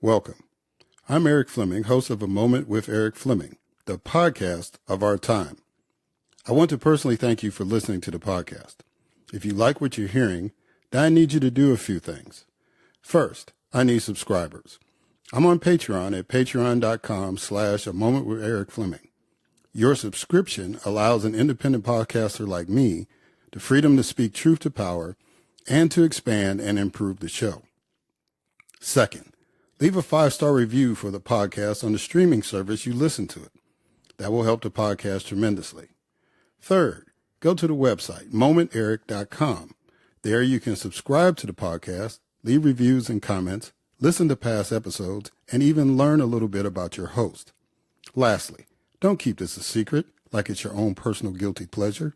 Welcome. I'm Eric Fleming, host of A Moment with Eric Fleming, the podcast of our time. I want to personally thank you for listening to the podcast. If you like what you're hearing, then I need you to do a few things. First, I need subscribers. I'm on Patreon at patreon.com/A Moment with Eric Fleming. Your subscription allows an independent podcaster like me the freedom to speak truth to power and to expand and improve the show. Second, leave a 5-star review for the podcast on the streaming service you listen to it. That will help the podcast tremendously. Third, go to the website, momenteric.com. There you can subscribe to the podcast, leave reviews and comments, listen to past episodes, and even learn a little bit about your host. Lastly, don't keep this a secret like it's your own personal guilty pleasure.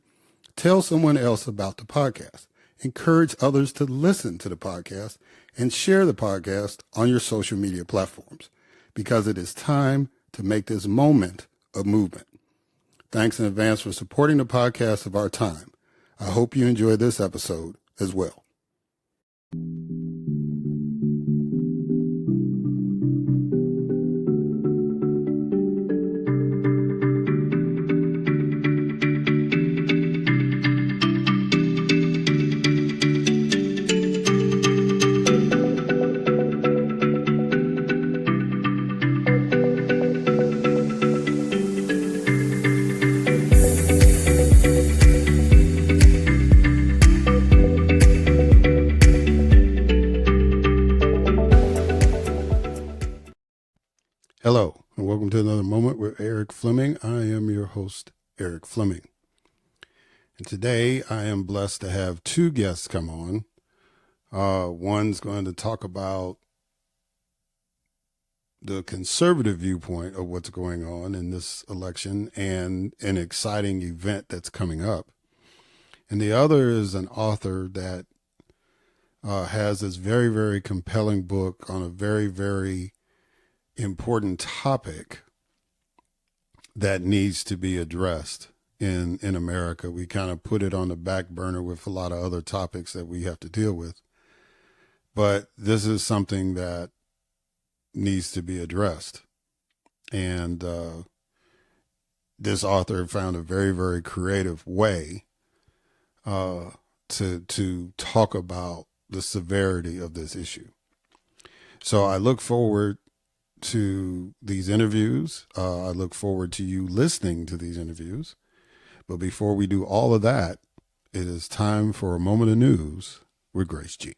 Tell someone else about the podcast. Encourage others to listen to the podcast and share the podcast on your social media platforms because it is time to make this moment a movement. Thanks in advance for supporting the podcast of our time. I hope you enjoy this episode as well. Hello, and welcome to another Moment with Eric Fleming. I am your host, Eric Fleming. And today I am blessed to have two guests come on. One's going to talk about the conservative viewpoint of what's going on in this election and an exciting event that's coming up. And the other is an author that has this very, very compelling book on a very, very important topic that needs to be addressed in America. We kind of put it on the back burner with a lot of other topics that we have to deal with. But this is something that needs to be addressed. And this author found a very, very creative way to talk about the severity of this issue. So I look forward to these interviews. I look forward to you listening to these interviews. But before we do all of that, it is time for a moment of news with Grace G.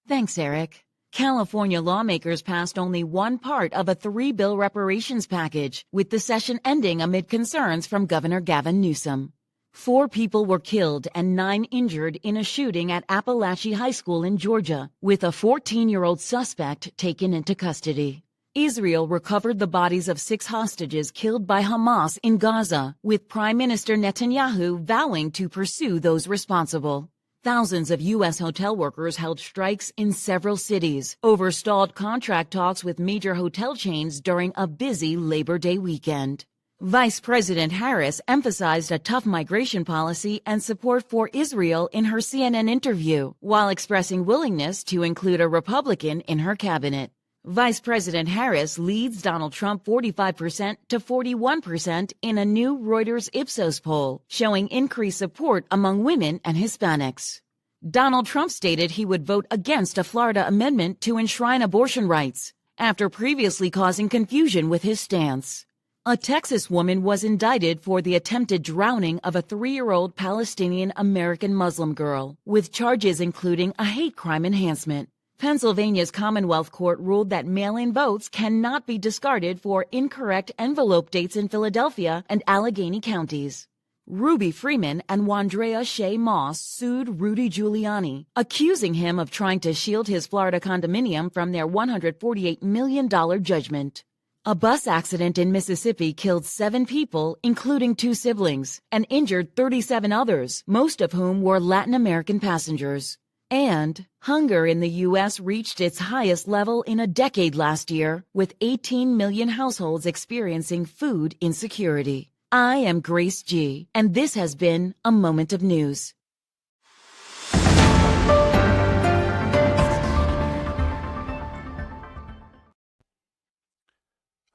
Thanks, Eric. California lawmakers passed only one part of a 3-bill reparations package, with the session ending amid concerns from Governor Gavin Newsom. 4 people were killed and 9 injured in a shooting at Appalachia High School in Georgia, with a 14-year-old suspect taken into custody. Israel recovered the bodies of 6 hostages killed by Hamas in Gaza, with Prime Minister Netanyahu vowing to pursue those responsible. Thousands of U.S. hotel workers held strikes in several cities over stalled contract talks with major hotel chains during a busy Labor Day weekend. Vice President Harris emphasized a tough migration policy and support for Israel in her CNN interview, while expressing willingness to include a Republican in her cabinet. Vice President Harris leads Donald Trump 45% to 41% in a new Reuters Ipsos poll, showing increased support among women and Hispanics. Donald Trump stated he would vote against a Florida amendment to enshrine abortion rights, after previously causing confusion with his stance. A Texas woman was indicted for the attempted drowning of a 3-year-old Palestinian-American Muslim girl, with charges including a hate crime enhancement. Pennsylvania's Commonwealth Court ruled that mail-in votes cannot be discarded for incorrect envelope dates in Philadelphia and Allegheny counties. Robi Freeman and Wandrea Shea Moss sued Rudy Giuliani, accusing him of trying to shield his Florida condominium from their $148 million judgment. A bus accident in Mississippi killed 7 people, including 2 siblings, and injured 37 others, most of whom were Latin American passengers. And hunger in the U.S. reached its highest level in a decade last year, with 18 million households experiencing food insecurity. I am Grace G, and this has been A Moment of News.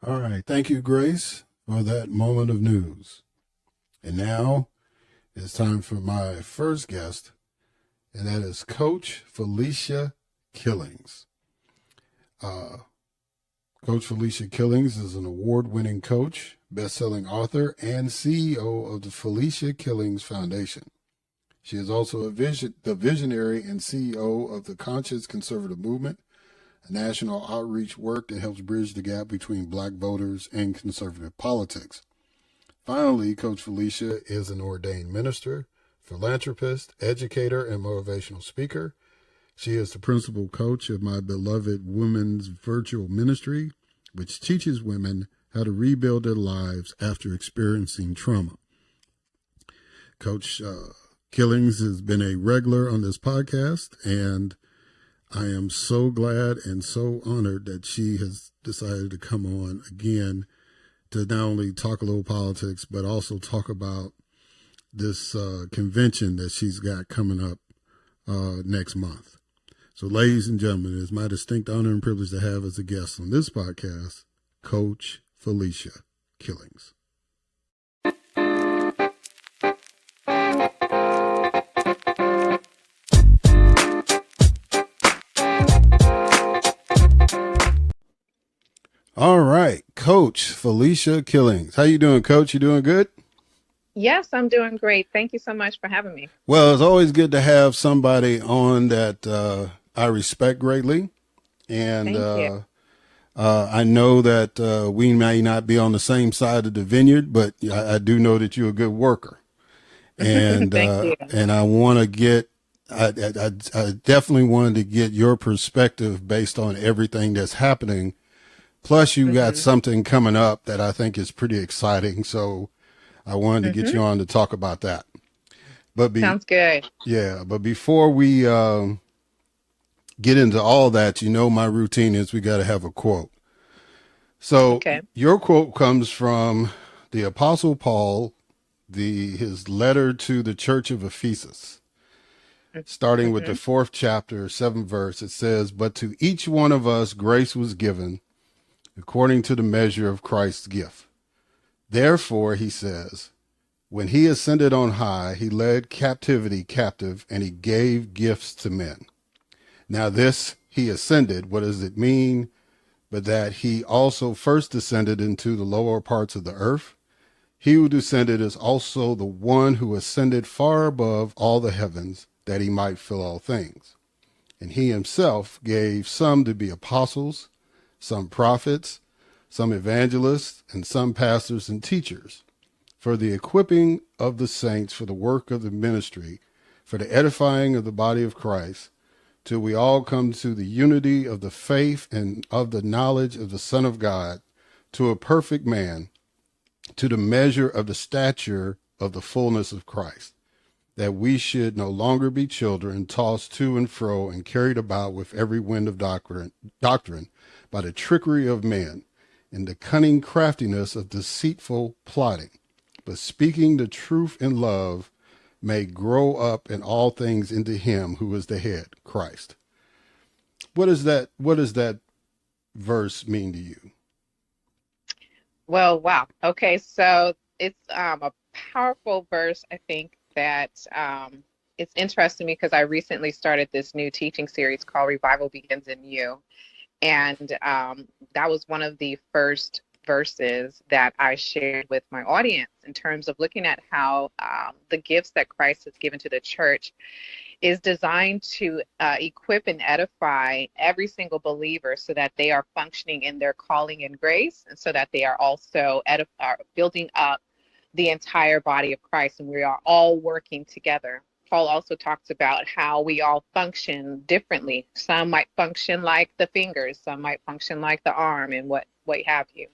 All right. Thank you, Grace, for that moment of news. And now it's time for my first guest, and that is Coach Felecia Killings. Coach Felecia Killings is an award-winning coach, best-selling author, and CEO of the Felecia Killings Foundation. She is also the visionary and CEO of the Conscious Conservative Movement, a national outreach work that helps bridge the gap between Black voters and conservative politics. Finally, Coach Felecia is an ordained minister, philanthropist, educator, and motivational speaker. She is the principal coach of my beloved women's virtual ministry, which teaches women how to rebuild their lives after experiencing trauma. Coach Killings has been a regular on this podcast, and I am so glad and so honored that she has decided to come on again to not only talk a little politics, but also talk about this convention that she's got coming up next month. So, ladies and gentlemen, it is my distinct honor and privilege to have as a guest on this podcast, Coach Felecia Killings. All right, Coach Felecia Killings. How you doing, Coach? You doing good? Yes, I'm doing great. Thank you so much for having me. Well, it's always good to have somebody on that I respect greatly. And Thank you. I know that we may not be on the same side of the vineyard, but I do know that you're a good worker. And Thank you. and I want to get, I definitely wanted to get your perspective based on everything that's happening. Plus, you got something coming up that I think is pretty exciting. So I wanted to get you on to talk about that. But Sounds good. Yeah, but before we get into all that, you know, my routine is we got to have a quote. So Okay. your quote comes from the Apostle Paul, his letter to the Church of Ephesus, starting with the 4th chapter, 7th verse. It says, "But to each one of us grace was given according to the measure of Christ's gift. Therefore," he says, "when he ascended on high, he led captivity captive, and he gave gifts to men." Now this, he ascended, what does it mean? But that he also first descended into the lower parts of the earth. He who descended is also the one who ascended far above all the heavens, that he might fill all things. And he himself gave some to be apostles, some prophets, some evangelists, and some pastors and teachers, for the equipping of the saints for the work of the ministry, for the edifying of the body of Christ, till we all come to the unity of the faith and of the knowledge of the Son of God, to a perfect man, to the measure of the stature of the fullness of Christ, that we should no longer be children, tossed to and fro and carried about with every wind of doctrine by the trickery of men and the cunning craftiness of deceitful plotting, but speaking the truth in love, may grow up in all things into him who is the head, Christ. What does that verse mean to you? Well, wow. Okay, so it's a powerful verse. I think that it's interesting because I recently started this new teaching series called Revival Begins in You. And that was one of the first verses that I shared with my audience in terms of looking at how the gifts that Christ has given to the church is designed to equip and edify every single believer so that they are functioning in their calling and grace, and so that they are also building up the entire body of Christ, and we are all working together. Paul also talks about how we all function differently. Some might function like the fingers, some might function like the arm, and what have you.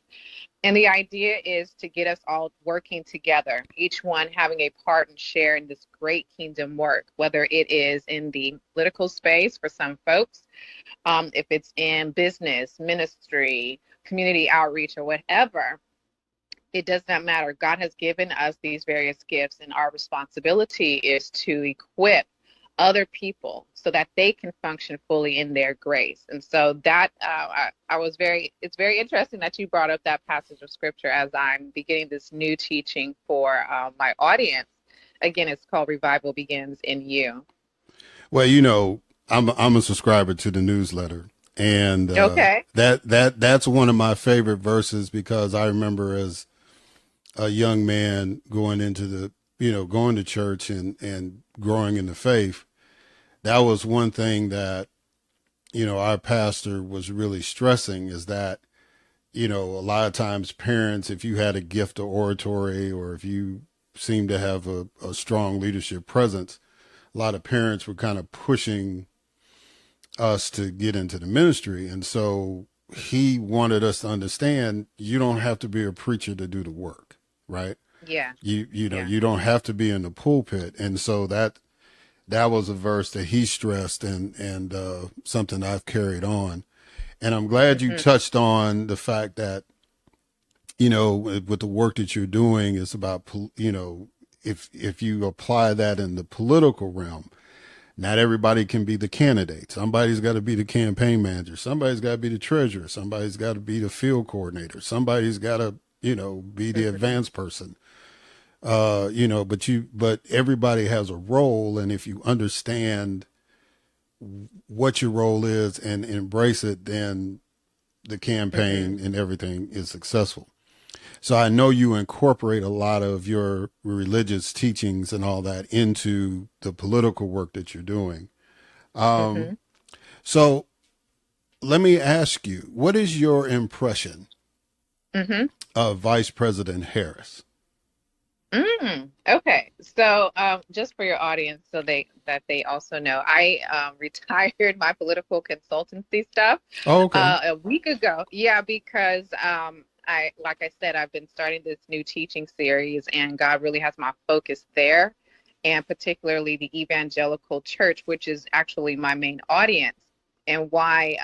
And the idea is to get us all working together, each one having a part and share in this great kingdom work, whether it is in the political space for some folks, if it's in business, ministry, community outreach, or whatever. It does not matter. God has given us these various gifts, and our responsibility is to equip other people so that they can function fully in their grace. And so that it's very interesting that you brought up that passage of scripture as I'm beginning this new teaching for my audience. Again, it's called Revival Begins in You. Well, you know, I'm a subscriber to the newsletter, and Okay. that's one of my favorite verses because I remember as a young man going into going to church and growing in the faith. That was one thing that our pastor was really stressing is that a lot of times parents, if you had a gift of oratory or if you seemed to have a strong leadership presence, a lot of parents were kind of pushing us to get into the ministry. And so he wanted us to understand you don't have to be a preacher to do the work, right? Yeah. You don't have to be in the pulpit. And so that was a verse that he stressed and something I've carried on. And I'm glad you touched on the fact that, with the work that you're doing is about, if you apply that in the political realm, not everybody can be the candidate. Somebody's got to be the campaign manager. Somebody's got to be the treasurer. Somebody's got to be the field coordinator. Somebody's got to, be the advanced person. But everybody has a role. And if you understand what your role is and embrace it, then the campaign and everything is successful. So I know you incorporate a lot of your religious teachings and all that into the political work that you're doing. So let me ask you, what is your impression of Vice President Harris? Okay. So just for your audience, so they also know, I retired my political consultancy stuff Oh, okay. a week ago. Yeah, because like I said, I've been starting this new teaching series, and God really has my focus there, and particularly the evangelical church, which is actually my main audience, and why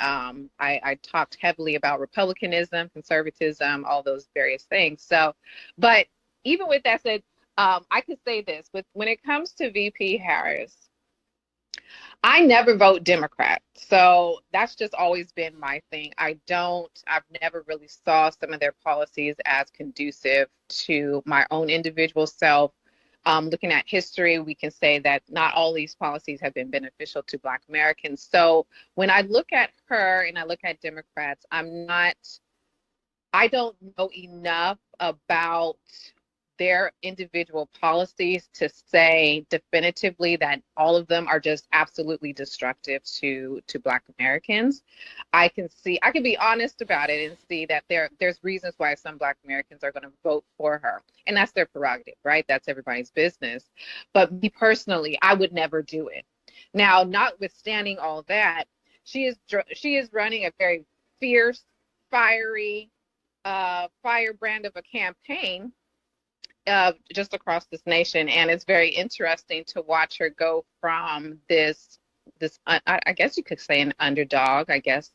I talked heavily about republicanism, conservatism, all those various things. So, but even with that said, I could say this: when it comes to VP Harris, I never vote Democrat. So that's just always been my thing. I've never really saw some of their policies as conducive to my own individual self. Looking at history, we can say that not all these policies have been beneficial to Black Americans. So when I look at her and I look at Democrats, I don't know enough about their individual policies to say definitively that all of them are just absolutely destructive to Black Americans. I can be honest about it and see that there's reasons why some Black Americans are going to vote for her, and that's their prerogative, right? That's everybody's business. But me personally, I would never do it. Now, notwithstanding all that, she is running a very fierce, fiery, firebrand of a campaign just across this nation, and it's very interesting to watch her go from this I guess you could say an underdog, I guess,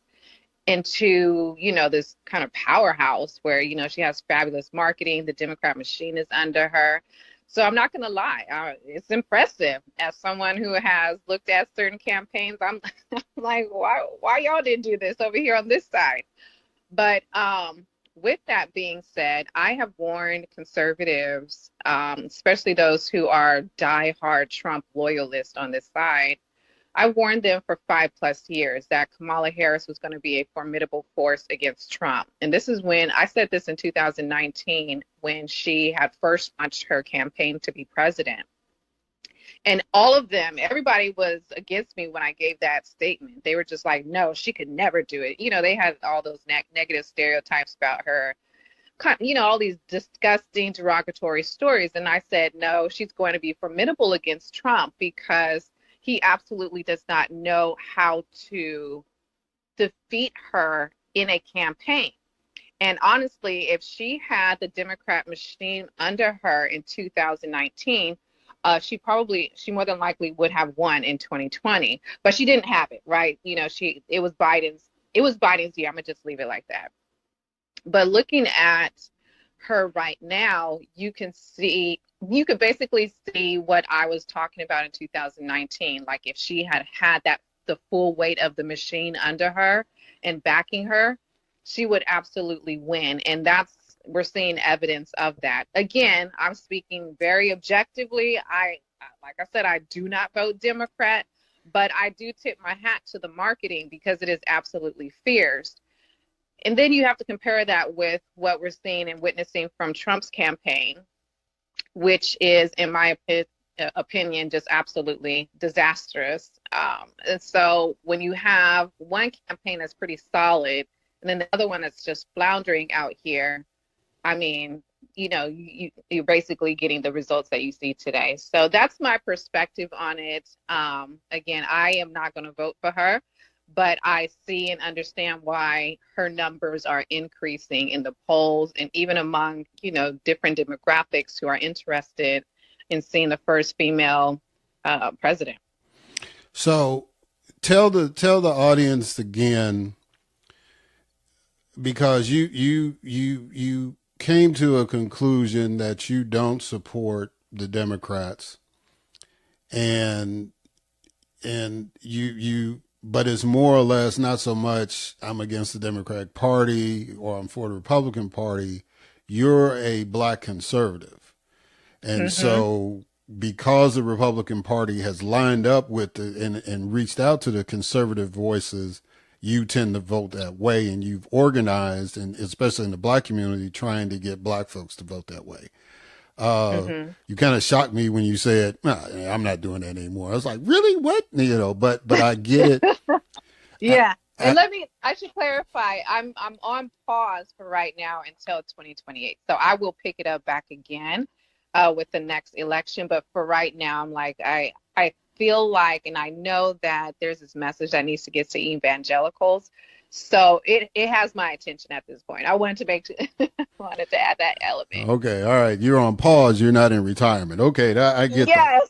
into this kind of powerhouse where she has fabulous marketing. The Democrat machine is under her. So I'm not going to lie, it's impressive. As someone who has looked at certain campaigns, I'm like, why y'all didn't do this over here on this side? But with that being said, I have warned conservatives, especially those who are diehard Trump loyalists on this side. I warned them for 5+ years that Kamala Harris was going to be a formidable force against Trump. And this is when I said this in 2019, when she had first launched her campaign to be president. And all of them, everybody was against me when I gave that statement. They were just like, no, she could never do it. They had all those negative stereotypes about her, all these disgusting, derogatory stories. And I said, no, she's going to be formidable against Trump because he absolutely does not know how to defeat her in a campaign. And honestly, if she had the Democrat machine under her in 2019, she more than likely would have won in 2020, but she didn't have it, right? It was Biden's year. I'm gonna just leave it like that. But looking at her right now, you can basically see what I was talking about in 2019. Like if she had had the full weight of the machine under her and backing her, she would absolutely win. And we're seeing evidence of that. Again, I'm speaking very objectively. Like I said, I do not vote Democrat, but I do tip my hat to the marketing because it is absolutely fierce. And then you have to compare that with what we're seeing and witnessing from Trump's campaign, which is, in my opinion, just absolutely disastrous. And so when you have one campaign that's pretty solid and then the other one that's just floundering out here, I mean, you're basically getting the results that you see today. So that's my perspective on it. Again, I am not going to vote for her, but I see and understand why her numbers are increasing in the polls and even among, different demographics who are interested in seeing the first female president. So tell the audience again, because you came to a conclusion that you don't support the Democrats, and you but it's more or less not so much I'm against the Democratic Party or I'm for the Republican Party. You're a black conservative. And so because the Republican Party has lined up with and reached out to the conservative voices, you tend to vote that way, and you've organized, and especially in the black community, trying to get black folks to vote that way. You kind of shocked me when you said, nah, I'm not doing that anymore. I was like, really? What? But I get it. Yeah. I should clarify, I'm on pause for right now until 2028. So I will pick it up back again with the next election. But for right now, I'm like, I feel like, and I know that there's this message that needs to get to evangelicals. So it has my attention at this point. I wanted to add that element. Okay. All right. You're on pause. You're not in retirement. Okay. I get that. Yes.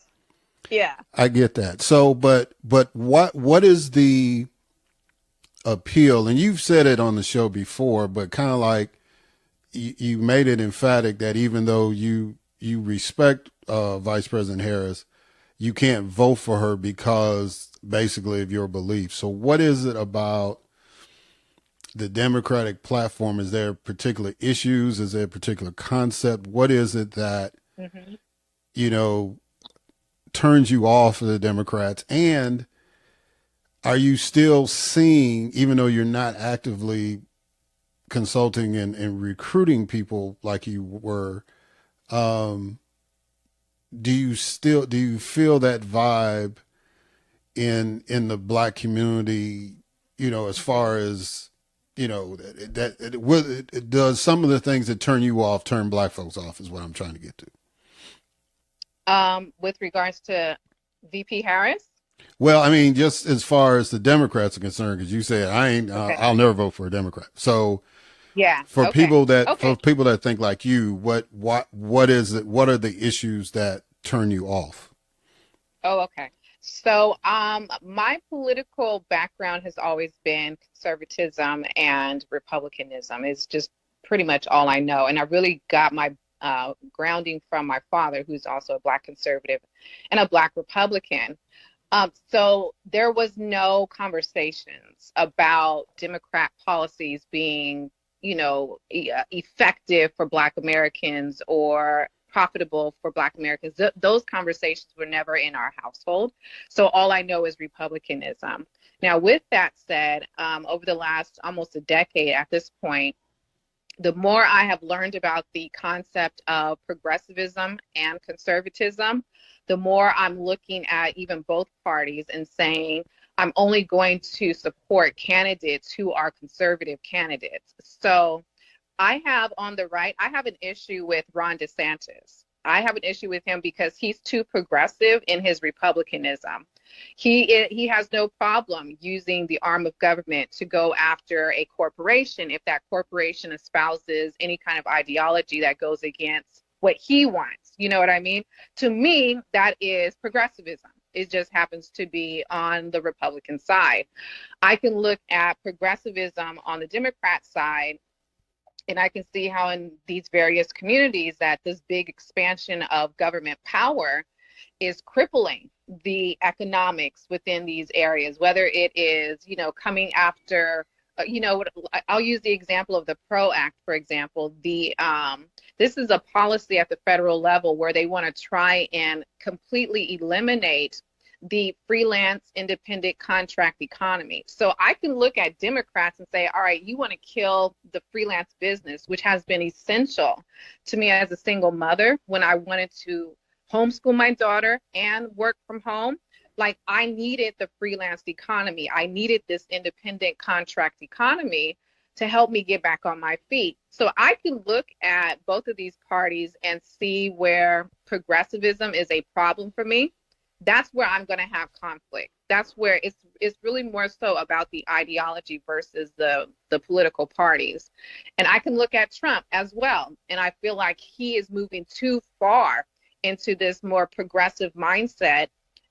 Yeah. I get that. So, but what is the appeal? And you've said it on the show before, but kind of like you made it emphatic that even though you respect Vice President Harris, you can't vote for her because basically of your beliefs. So what is it about the Democratic platform? Is there particular issues? Is there a particular concept? What is it that, turns you off of the Democrats? And are you still seeing, even though you're not actively consulting and recruiting people like you were, do you feel that vibe in the black community, as far as, that it does some of the things that turn you off, turn black folks off, is what I'm trying to get to. With regards to VP Harris? Well, I mean, just as far as the Democrats are concerned, because you said I'll never vote for a Democrat. So yeah, for people that think like you, what is it? What are the issues that turn you off? Oh, okay. So my political background has always been conservatism and republicanism. It's just pretty much all I know. And I really got my grounding from my father, who's also a black conservative and a black Republican. So there was no conversations about Democrat policies being, effective for Black Americans or profitable for Black Americans. Those conversations were never in our household. So all I know is republicanism. Now, with that said, over the last almost a decade at this point, the more I have learned about the concept of progressivism and conservatism, the more I'm looking at even both parties and saying, I'm only going to support candidates who are conservative candidates. So I have on the right, I have an issue with Ron DeSantis. I have an issue with him because he's too progressive in his republicanism. He has no problem using the arm of government to go after a corporation if that corporation espouses any kind of ideology that goes against what he wants. You know what I mean? To me, that is progressivism. It just happens to be on the Republican side. I can look at progressivism on the Democrat side And I can see how in these various communities that this big expansion of government power is crippling the economics within these areas, whether it is, coming after, I'll use the example of the PRO Act, for example. This is a policy at the federal level where they want to try and completely eliminate the freelance independent contract economy. So I can look at Democrats and say, all right, you want to kill the freelance business, which has been essential to me as a single mother when I wanted to homeschool my daughter and work from home. Like, I needed the freelance economy. I needed this independent contract economy to help me get back on my feet. So I can look at both of these parties and see where progressivism is a problem for me. That's where I'm going to have conflict. That's where it's really more so about the ideology versus the political parties. And I can look at Trump as well, and I feel like he is moving too far into this more progressive mindset,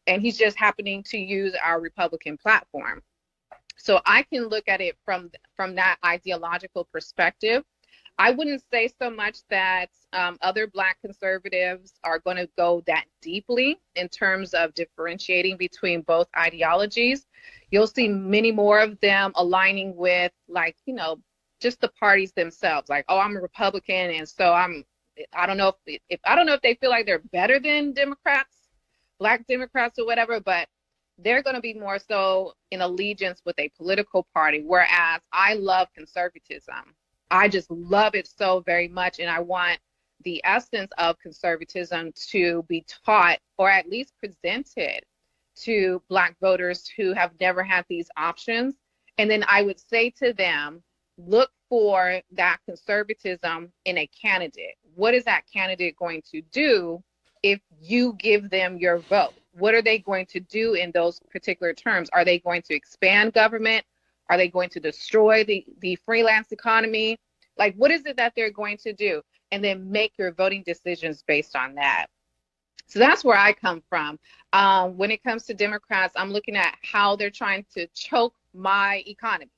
and he's just happening to use our Republican platform. So I can look at it from that ideological perspective. I wouldn't say so much that other Black conservatives are going to go that deeply in terms of differentiating between both ideologies. You'll see many more of them aligning with, like, just the parties themselves. Like, oh, I'm a Republican, and so I don't know if they feel like they're better than Democrats, Black Democrats or whatever, but they're going to be more so in allegiance with a political party. Whereas I love conservatism. I just love it so very much. And I want the essence of conservatism to be taught, or at least presented, to Black voters who have never had these options. And then I would say to them, look for that conservatism in a candidate. What is that candidate going to do if you give them your vote? What are they going to do in those particular terms? Are they going to expand government? Are they going to destroy the freelance economy? Like, what is it that they're going to do? And then make your voting decisions based on that. So that's where I come from. When it comes to Democrats, I'm looking at how they're trying to choke my economy.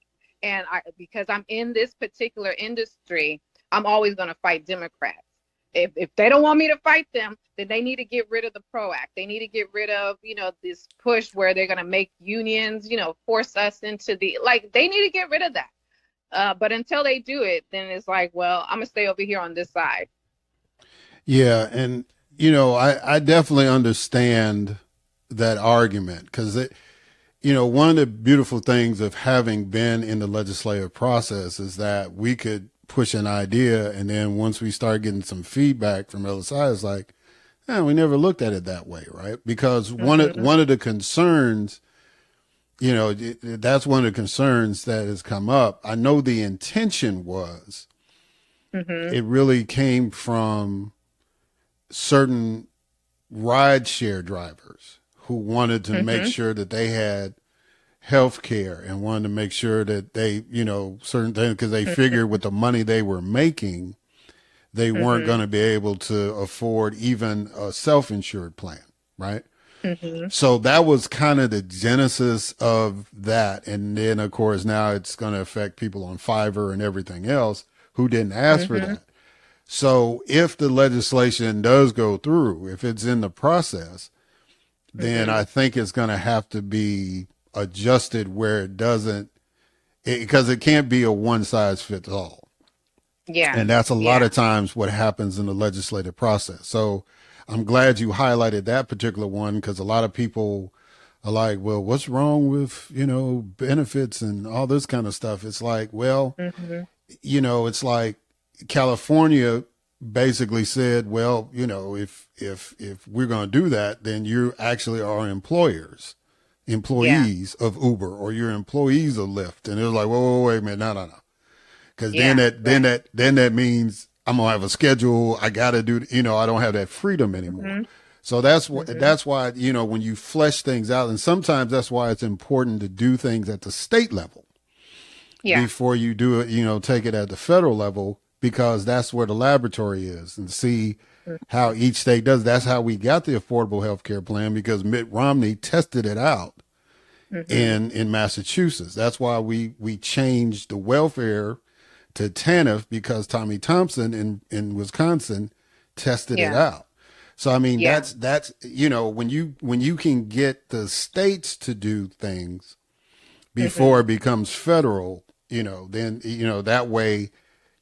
And because I'm in this particular industry, I'm always going to fight Democrats. If they don't want me to fight them, then they need to get rid of the PRO Act. They need to get rid of, this push where they're going to make unions, force us into they need to get rid of that. But until they do it, then it's like, well, I'm going to stay over here on this side. Yeah. And, I definitely understand that argument because one of the beautiful things of having been in the legislative process is that we could push an idea, and then once we start getting some feedback from other sides, like, we never looked at it that way, right? Because one of the concerns, that's one of the concerns that has come up. I know the intention was, it really came from certain rideshare drivers who wanted to make sure that they had health care and wanted to make sure that they, certain things, because they figured with the money they were making, they weren't going to be able to afford even a self-insured plan, right? So that was kind of the genesis of that. And then, of course, now it's going to affect people on Fiverr and everything else who didn't ask for that. So if the legislation does go through, if it's in the process, then I think it's going to have to be adjusted where it doesn't, because it can't be a one size fits all. Yeah. And that's a lot of times what happens in the legislative process. So I'm glad you highlighted that particular one, because a lot of people are like, well, what's wrong with, benefits and all this kind of stuff? It's like, well, it's like California basically said, well, if we're going to do that, then you actually are employees of Uber, or you're employees of Lyft. And it was like, whoa, wait a minute, no. Because then that means I'm gonna have a schedule. I gotta do, I don't have that freedom anymore. So that's why, when you flesh things out, and sometimes that's why it's important to do things at the state level before you do it, take it at the federal level, because that's where the laboratory is, and see how each state does. That's how we got the Affordable Health Care Plan, because Mitt Romney tested it out in Massachusetts. That's why we changed the welfare to TANF because Tommy Thompson in Wisconsin tested it Yeah. out. So I mean, Yeah. that's when you can get the states to do things before Hmm. it becomes federal, then that way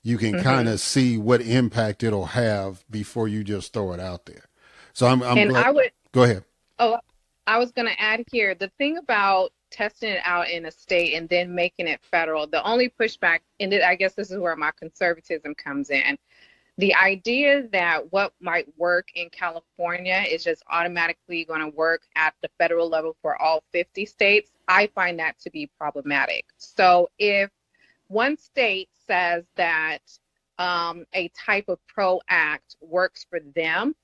you can kind Hmm. of see what impact it'll have before you just throw it out there. So I'm And glad. I would, Go ahead. oh, I was going to add here, the thing about testing it out in a state and then making it federal, the only pushback, and I guess this is where my conservatism comes in. The idea that what might work in California is just automatically going to work at the federal level for all 50 states, I find that to be problematic. So if one state says that a type of PRO Act works for them,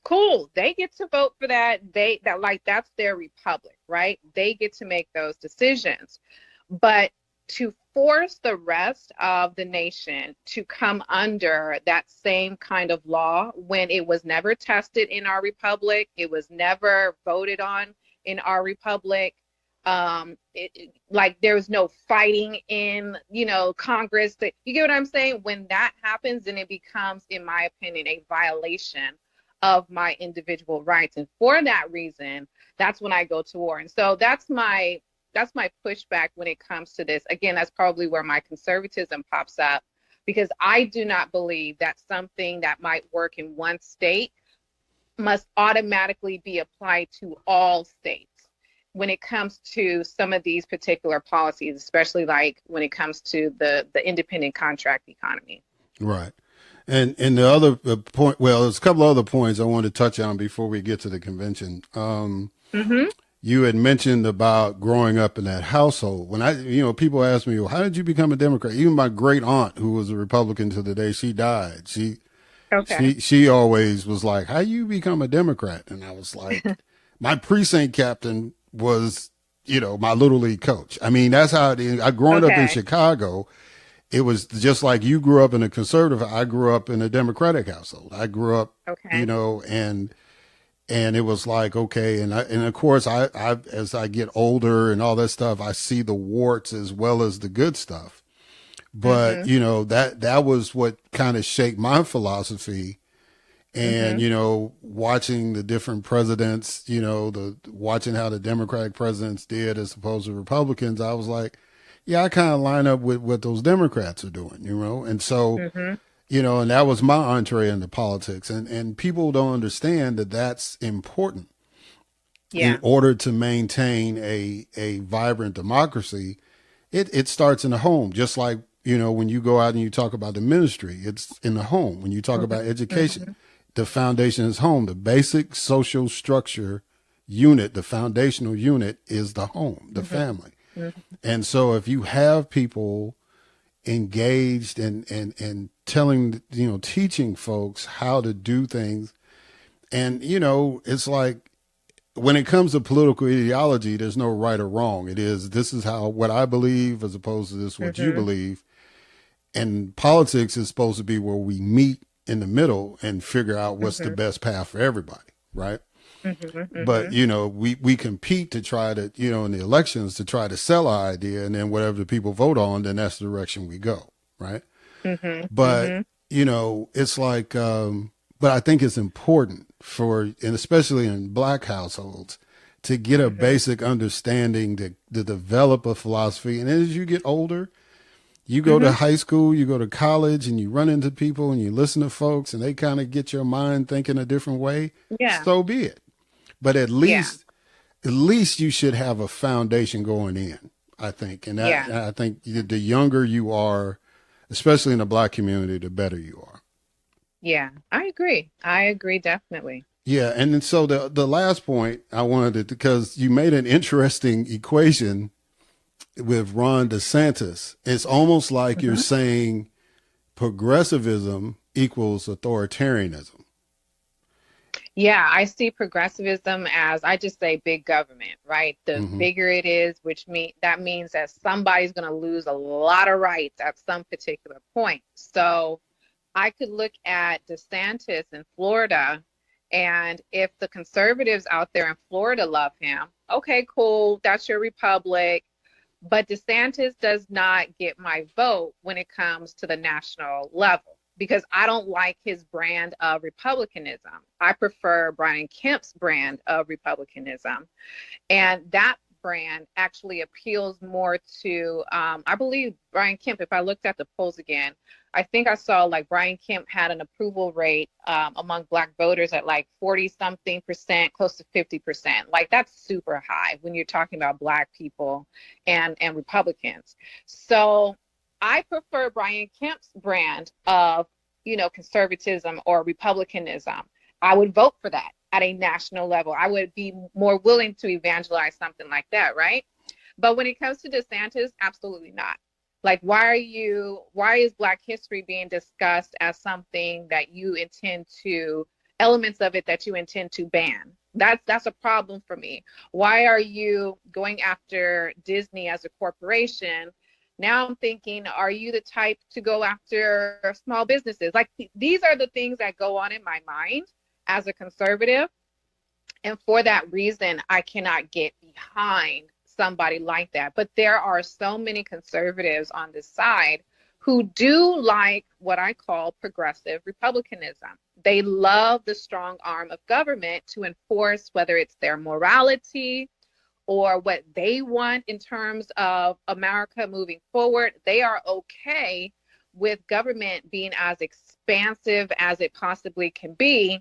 cool. They get to vote for that. That's their republic, right? They get to make those decisions. But to force the rest of the nation to come under that same kind of law when it was never tested in our republic, it was never voted on in our republic. Like there was no fighting in, Congress. That you get what I'm saying? When that happens, then it becomes, in my opinion, a violation of my individual rights. And for that reason, that's when I go to war. And so that's my pushback when it comes to this. Again, that's probably where my conservatism pops up, because I do not believe that something that might work in one state must automatically be applied to all states when it comes to some of these particular policies, especially like when it comes to the independent contract economy. Right. And the other point, well, there's a couple of other points I wanted to touch on before we get to the convention. Mm-hmm. You had mentioned about growing up in that household. People ask me, well, how did you become a Democrat? Even my great aunt, who was a Republican to the day she died, Okay. she always was like, how you become a Democrat? And I was like, my precinct captain was, my little league coach. I mean, that's how it is. I growing up in Okay. Chicago, it was just like you grew up in a conservative. I grew up in a Democratic household. I grew up, Okay. and it was like, okay. And of course I, as I get older and all that stuff, I see the warts as well as the good stuff. But, Mm-hmm. that was what kind of shaped my philosophy. And, Mm-hmm. watching the different presidents, watching how the Democratic presidents did as opposed to Republicans, I was like, yeah, I kind of line up with what those Democrats are doing, And so, Mm-hmm. and that was my entree into politics. And people don't understand that that's important in Yeah. order to maintain a vibrant democracy. It starts in the home, just like, when you go out and you talk about the ministry, it's in the home. When you talk about education, Mm-hmm. the foundation is home. The basic social structure unit, the foundational unit is the home, the Mm-hmm. family. Mm-hmm. And so if you have people engaged and telling, teaching folks how to do things, and, it's like when it comes to political ideology, there's no right or wrong. This is how, what I believe as opposed to this, what you Mm-hmm. believe. And politics is supposed to be where we meet in the middle and figure out what's the Mm-hmm. best path for everybody. Right. Mm-hmm. But, Mm-hmm. we compete to try to, in the elections to try to sell our idea. And then whatever the people vote on, then that's the direction we go. Right. Mm-hmm. But, Mm-hmm. it's like, but I think it's important and especially in Black households, to get a Mm-hmm. basic understanding to develop a philosophy. And as you get older, you go to Mm-hmm. high school, you go to college, and you run into people and you listen to folks and they kind of get your mind thinking a different way. Yeah. So be it. But Yeah. at least you should have a foundation going in, I think. And Yeah. I think the younger you are, especially in the Black community, the better you are. Yeah. I agree. I agree definitely. Yeah, and then so the last point I wanted to, because you made an interesting equation with Ron DeSantis. It's almost like you're Mm-hmm. saying progressivism equals authoritarianism. Yeah, I see progressivism as, I just say, big government, right? The Hmm. bigger it is, that means that somebody's going to lose a lot of rights at some particular point. So I could look at DeSantis in Florida, and if the conservatives out there in Florida love him, okay, cool, that's your republic. But DeSantis does not get my vote when it comes to the national level because I don't like his brand of republicanism. I prefer Brian Kemp's brand of republicanism. And that brand actually appeals more to, I believe Brian Kemp, if I looked at the polls again, I think I saw like Brian Kemp had an approval rate among Black voters at like 40 something percent, close to 50%. Like that's super high when you're talking about Black people and Republicans. So I prefer Brian Kemp's brand of, conservatism or republicanism. I would vote for that at a national level. I would be more willing to evangelize something like that, right? But when it comes to DeSantis, absolutely not. Like, why is Black history being discussed as something that you intend to, elements of it that you intend to ban? That's a problem for me. Why are you going after Disney as a corporation? Now I'm thinking, are you the type to go after small businesses? Like, these are the things that go on in my mind as a conservative. And for that reason, I cannot get behind somebody like that. But there are so many conservatives on this side who do like what I call progressive republicanism. They love the strong arm of government to enforce whether it's their morality or what they want in terms of America moving forward. They are okay with government being as expansive as it possibly can be,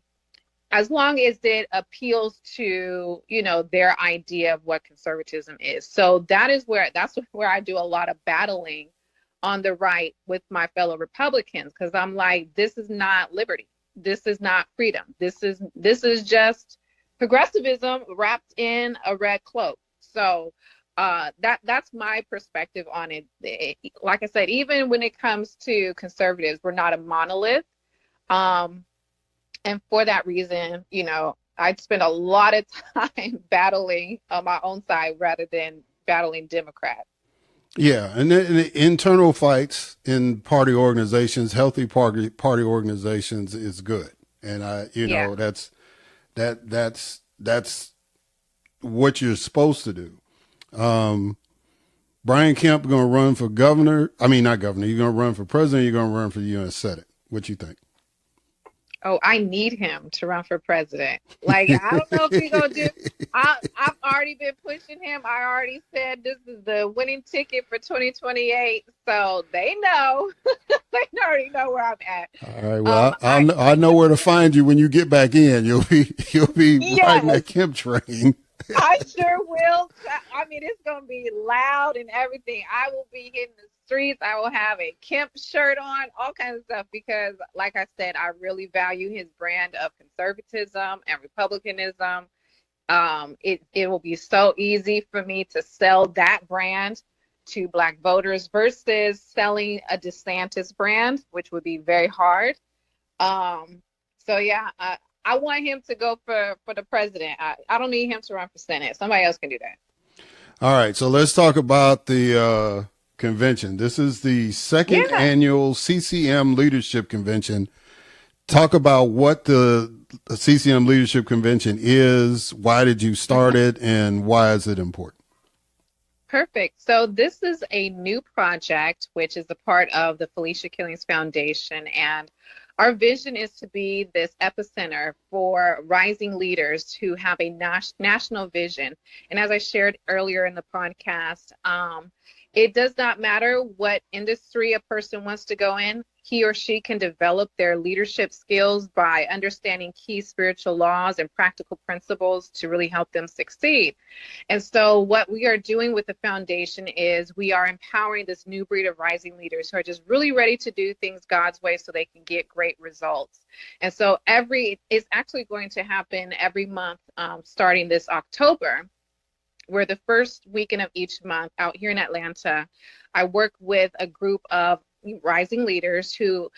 as long as it appeals to, their idea of what conservatism is. So that's where I do a lot of battling on the right with my fellow Republicans, because I'm like, this is not liberty. This is not freedom. This is just progressivism wrapped in a red cloak. So that's my perspective on it. Like I said, even when it comes to conservatives, we're not a monolith. And for that reason, I'd spend a lot of time battling on my own side rather than battling Democrats. Yeah, and the internal fights in party organizations, healthy party organizations, is good, and Yeah. that's what you're supposed to do. Brian Kemp going to run for governor. I mean, not governor. You're going to run for president. You're going to run for the U.S. Senate. What you think? Oh, I need him to run for president. Like, I don't know if he's going to do. I've already been pushing him. I already said this is the winning ticket for 2028. So they know. They already know where I'm at. All right. Well, I know where to find you when you get back in. You'll be Yes. riding that Kemp train. I sure will. I mean, it's going to be loud and everything. I will be hitting the streets. I will have a Kemp shirt on, all kinds of stuff, because like I said, I really value his brand of conservatism and republicanism. It will be so easy for me to sell that brand to Black voters versus selling a DeSantis brand, which would be very hard. So yeah, I want him to go for the president. I don't need him to run for Senate. Somebody else can do that. All right. So let's talk about the convention. This is the second annual CCM Leadership Convention. Talk about what the CCM Leadership Convention is. Why did you start it, and why is it important? Perfect. So this is a new project, which is a part of the Felecia Killings Foundation. And our vision is to be this epicenter for rising leaders who have a national vision. And as I shared earlier in the podcast, it does not matter what industry a person wants to go in. He or she can develop their leadership skills by understanding key spiritual laws and practical principles to really help them succeed. And so what we are doing with the foundation is we are empowering this new breed of rising leaders who are just really ready to do things God's way so they can get great results. And so it's actually going to happen every month starting this October, where the first weekend of each month out here in Atlanta, I work with a group of rising leaders who,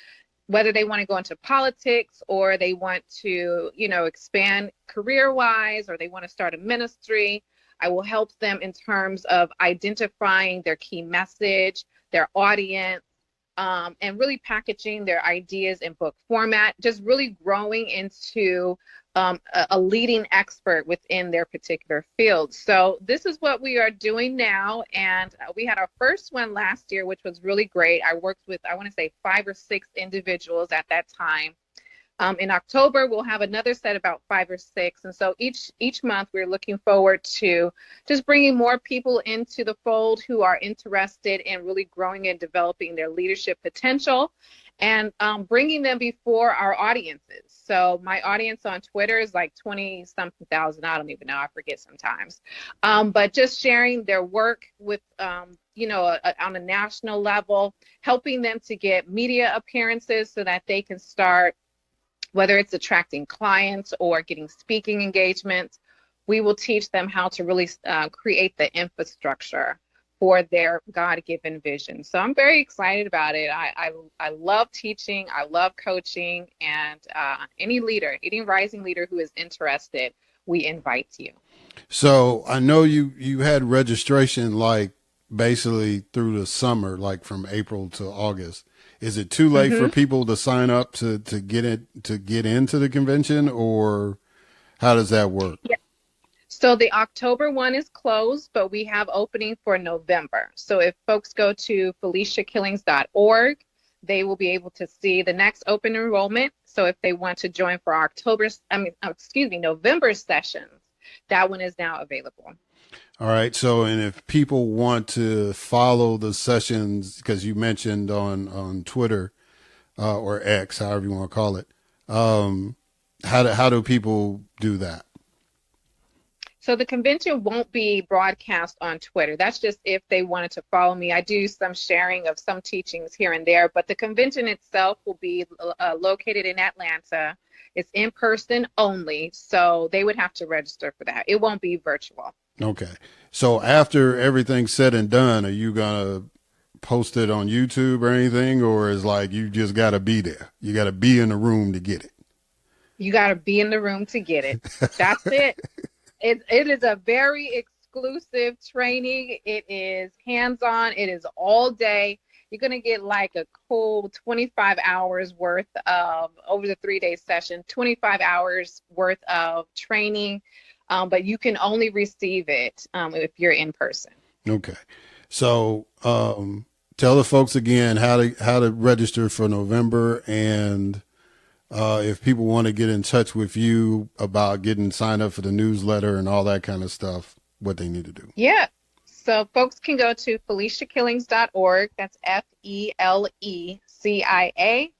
whether they want to go into politics or they want to, expand career-wise, or they want to start a ministry, I will help them in terms of identifying their key message, their audience, and really packaging their ideas in book format, just really growing into a leading expert within their particular field. So this is what we are doing now. And we had our first one last year, which was really great. I worked with, I want to say 5 or 6 individuals at that time. In October, we'll have another set, about 5 or 6. And so each month, we're looking forward to just bringing more people into the fold who are interested in really growing and developing their leadership potential, and bringing them before our audiences. So my audience on Twitter is like 20-something thousand. I don't even know. I forget sometimes. But just sharing their work with, on a national level, helping them to get media appearances so that they can start, whether it's attracting clients or getting speaking engagements. We will teach them how to really create the infrastructure for their God-given vision. So I'm very excited about it. I love teaching. I love coaching. And any rising leader who is interested, we invite you. So I know you had registration like basically through the summer, like from April to August. Is it too late for people to sign up to get into the convention, or how does that work? Yeah. So the October one is closed, but we have opening for November. So if folks go to FeliciaKillings.org, they will be able to see the next open enrollment. So if they want to join for November sessions, that one is now available. All right. So, and if people want to follow the sessions, because you mentioned on Twitter or X, however you want to call it, how do people do that? So the convention won't be broadcast on Twitter. That's just if they wanted to follow me. I do some sharing of some teachings here and there, but the convention itself will be located in Atlanta. It's in person only, so they would have to register for that. It won't be virtual. Okay. So after everything's said and done, are you going to post it on YouTube or anything, or is like you just got to be there? You got to be in the room to get it. You got to be in the room to get it. That's it. It is a very exclusive training. It is hands-on. It is all day. You're going to get like a cool 25 hours worth of, over the 3-day session, 25 hours worth of training. But you can only receive it if you're in person. Okay. So tell the folks again how to register for November, and if people want to get in touch with you about getting signed up for the newsletter and all that kind of stuff, what they need to do. Yeah. So folks can go to FeliciaKillings.org. That's FELECIA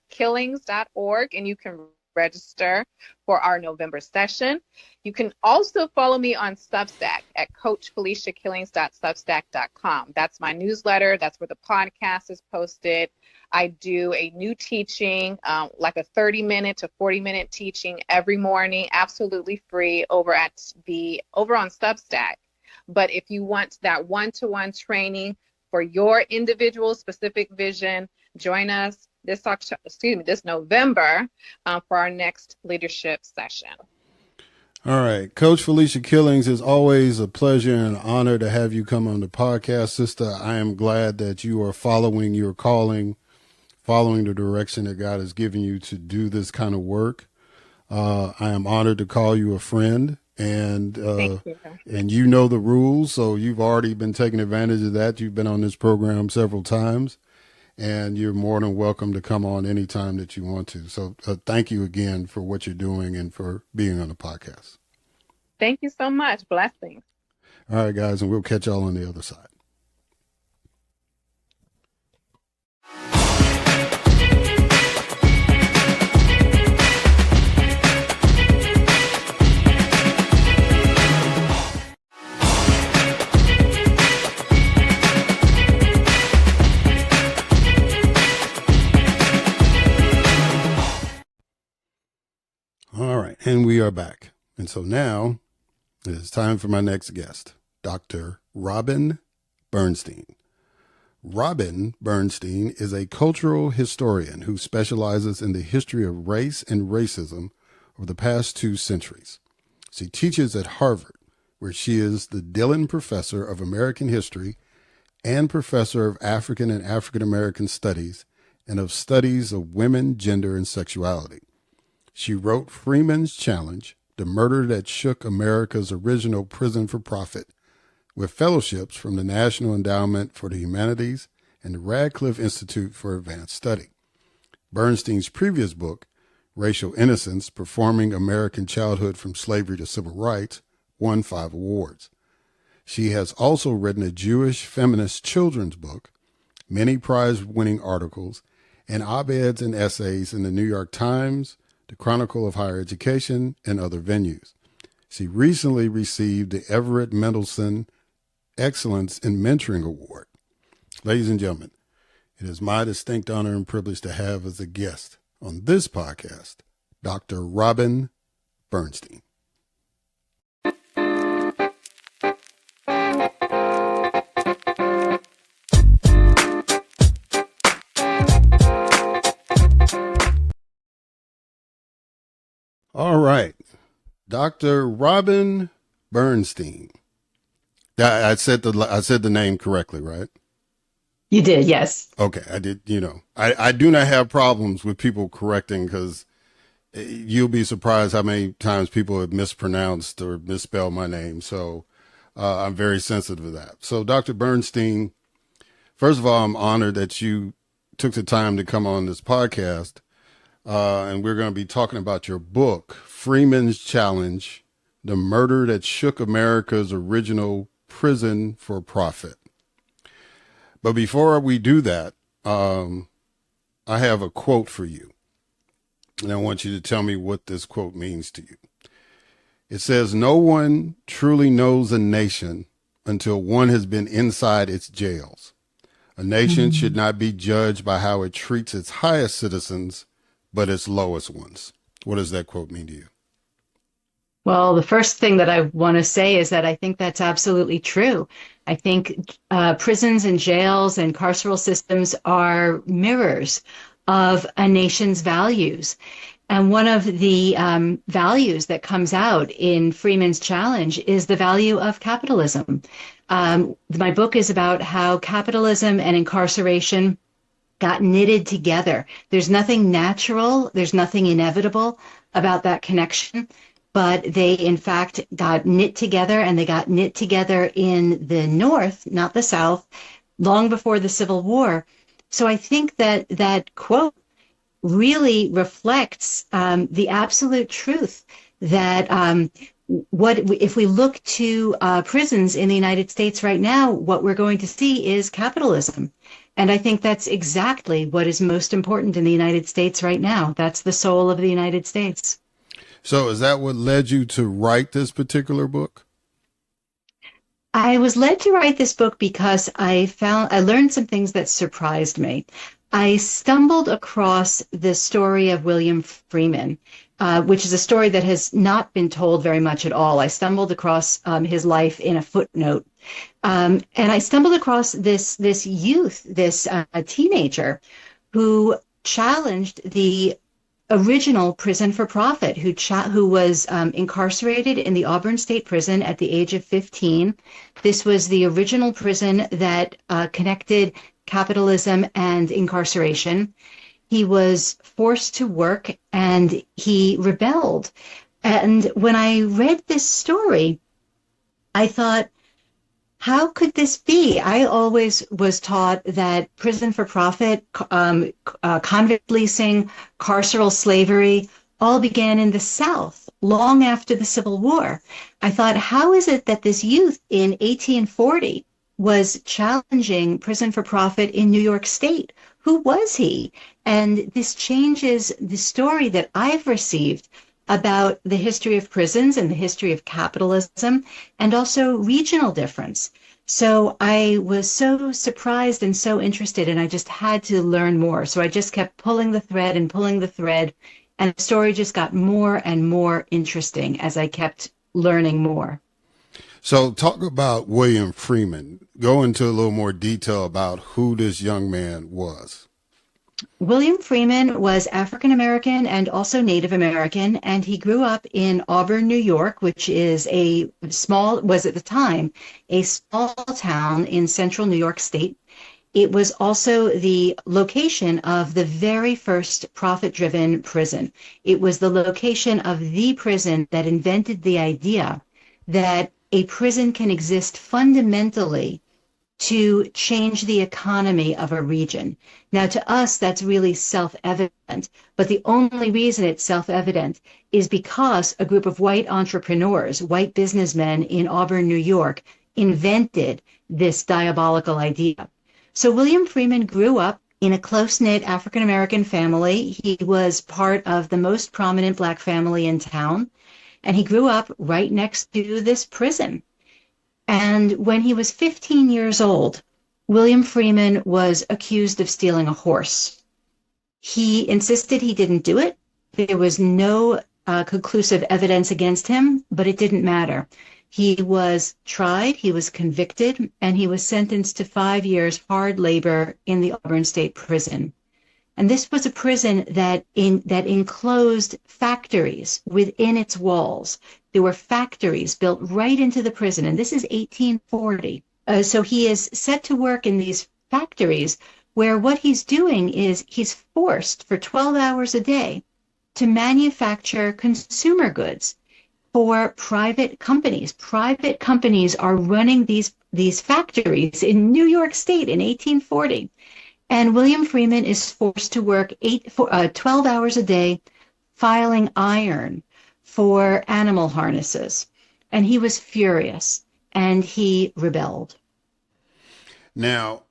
Killings.org, and you can register for our November session. You can also follow me on Substack at CoachFeleciaKillings.substack.com. That's my newsletter. That's where the podcast is posted. I do a new teaching, like a 30-minute to 40-minute teaching every morning, absolutely free over on Substack. But if you want that one-to-one training for your individual specific vision, join us this November for our next leadership session. All right. Coach Felecia Killings, is always a pleasure and an honor to have you come on the podcast, sister. I am glad that you are following your calling, following the direction that God has given you to do this kind of work. I am honored to call you a friend, and you know the rules, so you've already been taking advantage of that. You've been on this program several times, and you're more than welcome to come on anytime that you want to. So thank you again for what you're doing and for being on the podcast. Thank you so much. Blessings. All right, guys, and we'll catch y'all on the other side. All right, and we are back. And so now it is time for my next guest, Dr. Robin Bernstein. Robin Bernstein is a cultural historian who specializes in the history of race and racism over the past 2 centuries. She teaches at Harvard, where she is the Dillon Professor of American History and Professor of African and African American Studies and of Studies of Women, Gender, and Sexuality. She wrote Freeman's Challenge, The Murder That Shook America's Original Prison for Profit, with fellowships from the National Endowment for the Humanities and the Radcliffe Institute for Advanced Study. Bernstein's previous book, Racial Innocence, Performing American Childhood from Slavery to Civil Rights, won 5 awards. She has also written a Jewish feminist children's book, many prize-winning articles, and op-eds and essays in the New York Times, the Chronicle of Higher Education, and other venues. She recently received the Everett Mendelsohn Excellence in Mentoring Award. Ladies and gentlemen, it is my distinct honor and privilege to have as a guest on this podcast, Dr. Robin Bernstein. All right, Dr. Robin Bernstein. I said the name correctly, right? You did, yes. Okay, I did. I do not have problems with people correcting, because you'll be surprised how many times people have mispronounced or misspelled my name. So I'm very sensitive to that. So Dr. Bernstein, first of all, I'm honored that you took the time to come on this podcast. And we're going to be talking about your book, Freeman's Challenge, The Murder That Shook America's Original Prison for Profit. But before we do that, I have a quote for you. And I want you to tell me what this quote means to you. It says, "No one truly knows a nation until one has been inside its jails. A nation should not be judged by how it treats its highest citizens, but its lowest ones." What does that quote mean to you? Well, the first thing that I want to say is that I think that's absolutely true. I think prisons and jails and carceral systems are mirrors of a nation's values. And one of the values that comes out in Freeman's Challenge is the value of capitalism. My book is about how capitalism and incarceration got knitted together. There's nothing natural, there's nothing inevitable about that connection, but they in fact got knit together, and they got knit together in the North, not the South, long before the Civil War. So I think that that quote really reflects the absolute truth that what if we look to prisons in the United States right now, what we're going to see is capitalism. And I think that's exactly what is most important in the United States right now. That's the soul of the United States. So is that what led you to write this particular book? I was led to write this book because I learned some things that surprised me. I stumbled across the story of William Freeman, which is a story that has not been told very much at all. I stumbled across his life in a footnote. And I stumbled across this youth, this teenager who challenged the original prison for profit, who was incarcerated in the Auburn State Prison at the age of 15. This was the original prison that connected capitalism and incarceration. He was forced to work and he rebelled. And when I read this story, I thought, how could this be? I always was taught that prison for profit, convict leasing, carceral slavery all began in the South long after the Civil War. I thought, how is it that this youth in 1840 was challenging prison for profit in New York State? Who was he? And this changes the story that I've received about the history of prisons and the history of capitalism and also regional difference. So I was so surprised and so interested, and I just had to learn more. So I just kept pulling the thread, and the story just got more and more interesting as I kept learning more. So talk about William Freeman. Go into a little more detail about who this young man was. William Freeman was African American and also Native American, and he grew up in Auburn, New York, which is was at the time a small town in central New York State. It was also the location of the very first profit-driven prison. It was the location of the prison that invented the idea that a prison can exist fundamentally to change the economy of a region. Now, to us, that's really self-evident, but the only reason it's self-evident is because a group of white entrepreneurs, white businessmen in Auburn, New York, invented this diabolical idea. So William Freeman grew up in a close-knit African-American family. He was part of the most prominent Black family in town, and he grew up right next to this prison. And when he was 15 years old, William Freeman was accused of stealing a horse. He insisted he didn't do it. There was no conclusive evidence against him, but it didn't matter. He was tried, he was convicted, and he was sentenced to 5 years hard labor in the Auburn State Prison. And this was a prison that enclosed factories within its walls. There were factories built right into the prison, and this is 1840. So he is set to work in these factories where what he's doing is he's forced for 12 hours a day to manufacture consumer goods for private companies. Private companies are running these factories in New York State in 1840. And William Freeman is forced to work 12 hours a day filing iron for animal harnesses. And he was furious, and he rebelled. Now,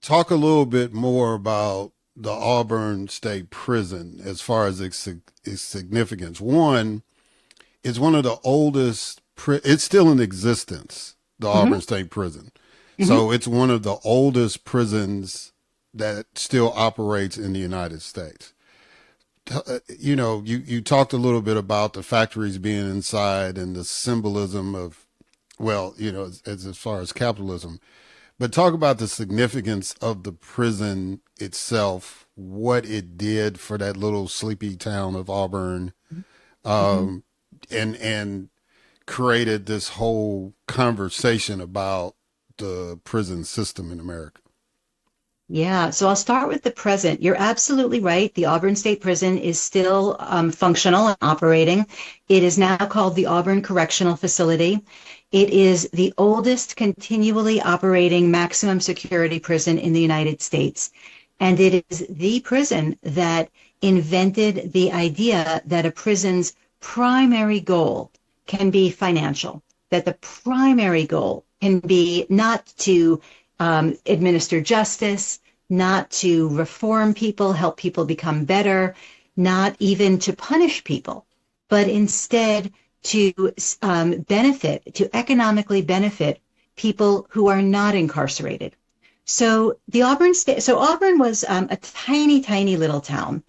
talk a little bit more about the Auburn State Prison as far as its significance. One, it's one of the oldest, it's still in existence, the Auburn State Prison. So it's one of the oldest prisons that still operates in the United States. You know, you talked a little bit about the factories being inside and the symbolism of, well, you know, as far as capitalism, but talk about the significance of the prison itself, what it did for that little sleepy town of Auburn, and created this whole conversation about the prison system in America. Yeah, so I'll start with the present. You're absolutely right. The Auburn State Prison is still functional and operating. It is now called the Auburn Correctional Facility. It is the oldest continually operating maximum security prison in the United States. And it is the prison that invented the idea that a prison's primary goal can be financial, that the primary goal can be not to administer justice, not to reform people, help people become better, not even to punish people, but instead to economically benefit people who are not incarcerated. So Auburn was a tiny, tiny little town.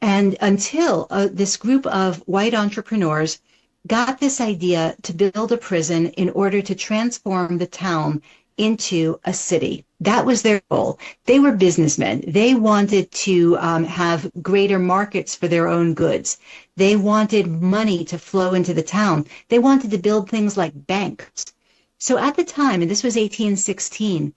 And until this group of white entrepreneurs got this idea to build a prison in order to transform the town into a city. That was their goal. They were businessmen. They wanted to have greater markets for their own goods. They wanted money to flow into the town. They wanted to build things like banks. So at the time, and this was 1816,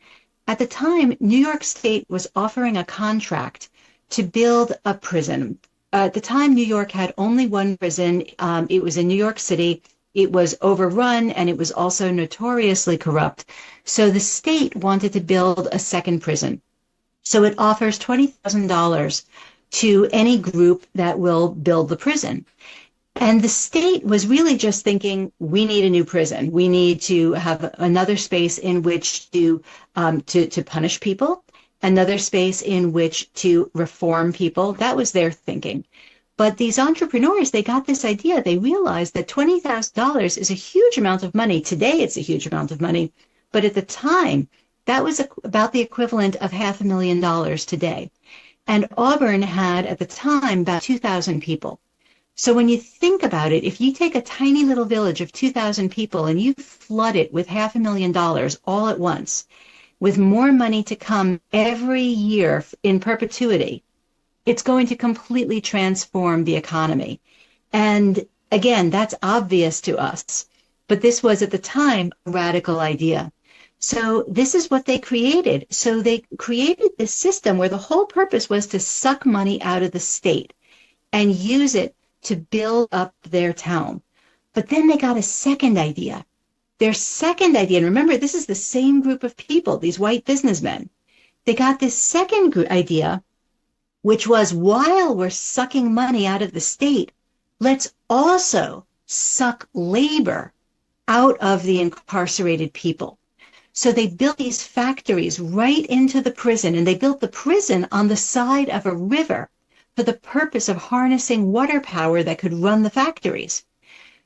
at the time, New York State was offering a contract to build a prison. At the time, New York had only one prison. It was in New York City. It was overrun, and it was also notoriously corrupt. So the state wanted to build a second prison. So it offers $20,000 to any group that will build the prison. And the state was really just thinking, we need a new prison. We need to have another space in which to punish people, another space in which to reform people. That was their thinking. But these entrepreneurs, they got this idea. They realized that $20,000 is a huge amount of money. Today, it's a huge amount of money. But at the time, that was about the equivalent of $500,000 today. And Auburn had, at the time, about 2,000 people. So when you think about it, if you take a tiny little village of 2,000 people and you flood it with $500,000 all at once, with more money to come every year in perpetuity, it's going to completely transform the economy. And again, that's obvious to us. But this was at the time a radical idea. So this is what they created. So they created this system where the whole purpose was to suck money out of the state and use it to build up their town. But then they got a second idea. Their second idea, and remember, this is the same group of people, these white businessmen. They got this second idea, which was, while we're sucking money out of the state, let's also suck labor out of the incarcerated people. So they built these factories right into the prison, and they built the prison on the side of a river for the purpose of harnessing water power that could run the factories.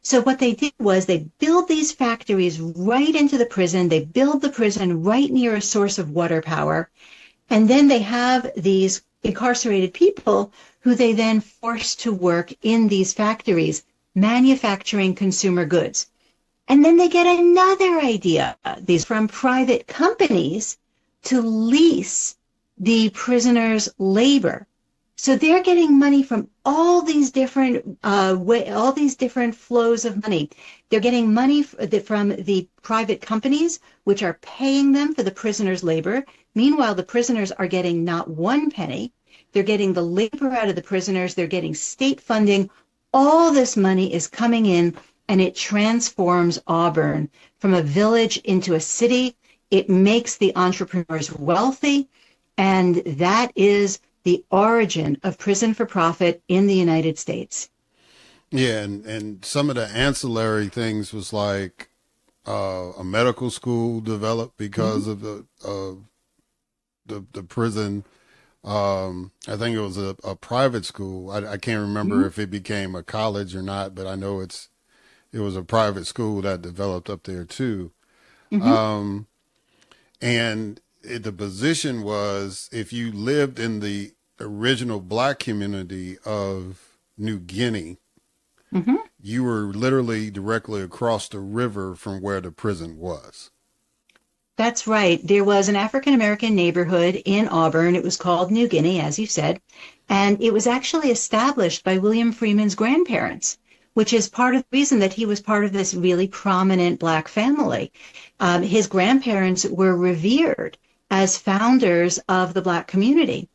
So what they did was they build these factories right into the prison. They build the prison right near a source of water power. And then they have these incarcerated people who they then force to work in these factories, manufacturing consumer goods. And then they get another idea, these from private companies, to lease the prisoners' labor. So they're getting money from all these different flows of money. They're getting money from the private companies, which are paying them for the prisoners' labor. Meanwhile, the prisoners are getting not one penny. They're getting the labor out of the prisoners. They're getting state funding. All this money is coming in, and it transforms Auburn from a village into a city. It makes the entrepreneurs wealthy, and that is the origin of prison for profit in the United States. Yeah, and some of the ancillary things was like a medical school developed because of the prison. I think it was a private school. I can't remember if it became a college or not, but I know it was a private school that developed up there too. And the position was, if you lived in the original black community of New Guinea, you were literally directly across the river from where the prison was. That's right. There was an African-American neighborhood in Auburn. It was called New Guinea, as you said, and it was actually established by William Freeman's grandparents, which is part of the reason that he was part of this really prominent black family. His grandparents were revered as founders of the black community.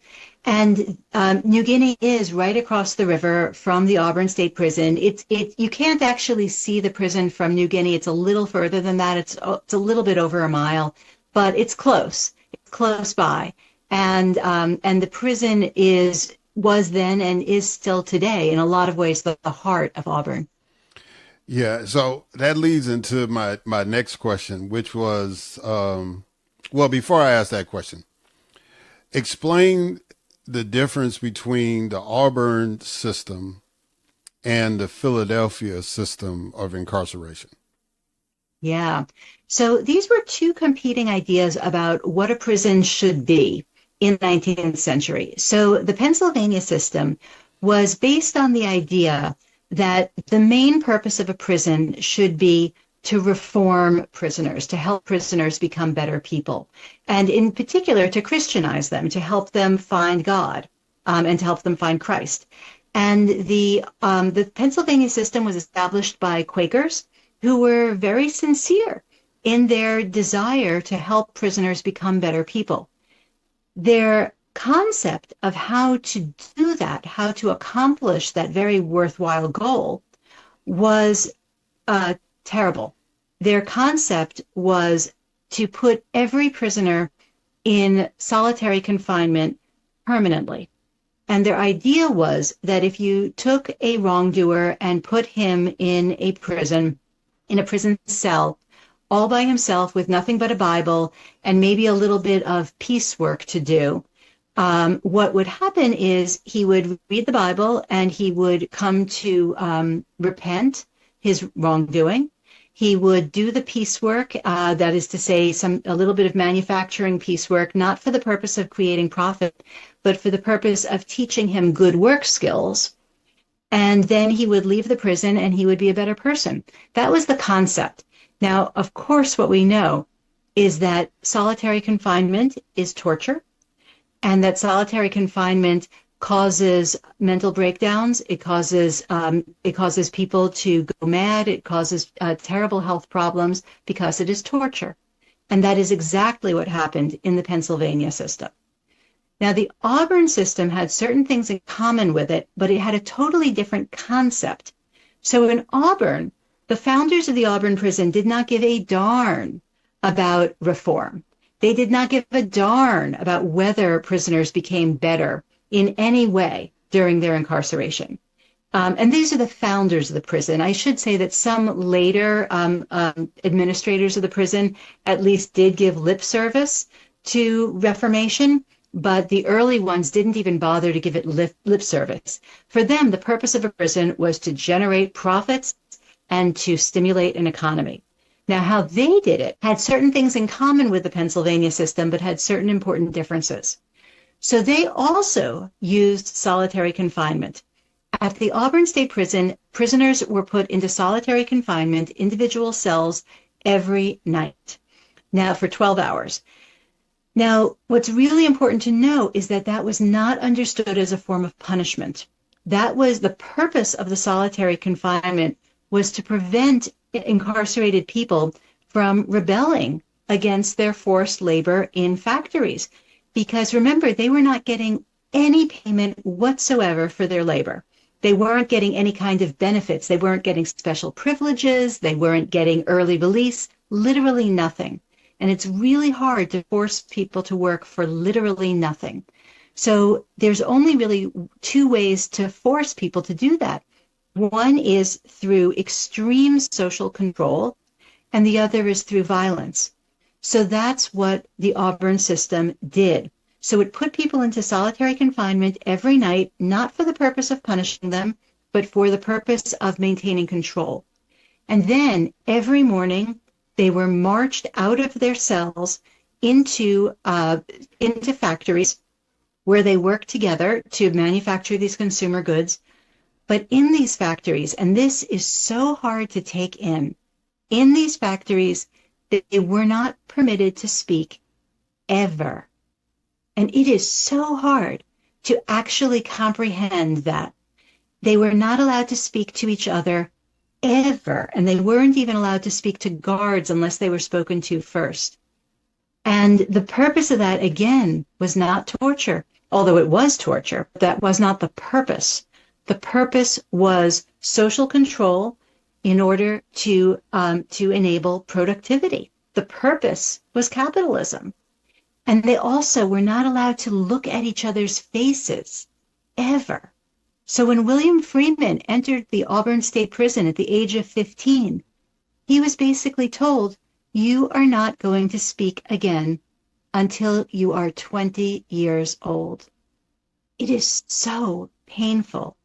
And New Guinea is right across the river from the Auburn State Prison. You can't actually see the prison from New Guinea. It's a little further than that. It's a little bit over a mile, but it's close. It's close by. And the prison was then and is still today, in a lot of ways, the heart of Auburn. Yeah, so that leads into my next question, which was, well, before I ask that question, explain the difference between the Auburn system and the Philadelphia system of incarceration. Yeah. So these were two competing ideas about what a prison should be in the 19th century. So the Pennsylvania system was based on the idea that the main purpose of a prison should be to reform prisoners, to help prisoners become better people, and in particular to Christianize them, to help them find God, and to help them find Christ. And the Pennsylvania system was established by Quakers who were very sincere in their desire to help prisoners become better people. Their concept of how to do that, how to accomplish that very worthwhile goal, was terrible. Their concept was to put every prisoner in solitary confinement permanently. And their idea was that if you took a wrongdoer and put him in a prison cell, all by himself with nothing but a Bible and maybe a little bit of piecework to do, what would happen is he would read the Bible and he would come to repent his wrongdoing. He would do the piecework, that is to say, a little bit of manufacturing piecework, not for the purpose of creating profit, but for the purpose of teaching him good work skills. And then he would leave the prison and he would be a better person. That was the concept. Now, of course, what we know is that solitary confinement is torture, and that solitary confinement causes mental breakdowns. It causes people to go mad. It causes terrible health problems because it is torture. And that is exactly what happened in the Pennsylvania system. Now, the Auburn system had certain things in common with it, but it had a totally different concept. So in Auburn, the founders of the Auburn prison did not give a darn about reform. They did not give a darn about whether prisoners became better in any way during their incarceration. And these are the founders of the prison. I should say that some later administrators of the prison at least did give lip service to reformation, but the early ones didn't even bother to give it lip service. For them, the purpose of a prison was to generate profits and to stimulate an economy. Now, how they did it had certain things in common with the Pennsylvania system, but had certain important differences. So they also used solitary confinement. At the Auburn State Prison, prisoners were put into solitary confinement, individual cells, every night. Now, for 12 hours. Now, what's really important to know is that that was not understood as a form of punishment. That was the purpose of the solitary confinement, was to prevent incarcerated people from rebelling against their forced labor in factories. Because remember, they were not getting any payment whatsoever for their labor. They weren't getting any kind of benefits. They weren't getting special privileges. They weren't getting early release, literally nothing. And it's really hard to force people to work for literally nothing. So there's only really two ways to force people to do that. One is through extreme social control, and the other is through violence. So that's what the Auburn system did. So it put people into solitary confinement every night, not for the purpose of punishing them, but for the purpose of maintaining control. And then every morning, they were marched out of their cells into factories where they worked together to manufacture these consumer goods. But in these factories, and this is so hard to take in these factories, they were not permitted to speak ever. And it is so hard to actually comprehend that. They were not allowed to speak to each other ever, and they weren't even allowed to speak to guards unless they were spoken to first. And the purpose of that, again, was not torture, although it was torture. That was not the purpose. The purpose was social control in order to enable productivity. The purpose was capitalism. And they also were not allowed to look at each other's faces, ever. So when William Freeman entered the Auburn State Prison at the age of 15, he was basically told, you are not going to speak again until you are 20 years old. It is so painful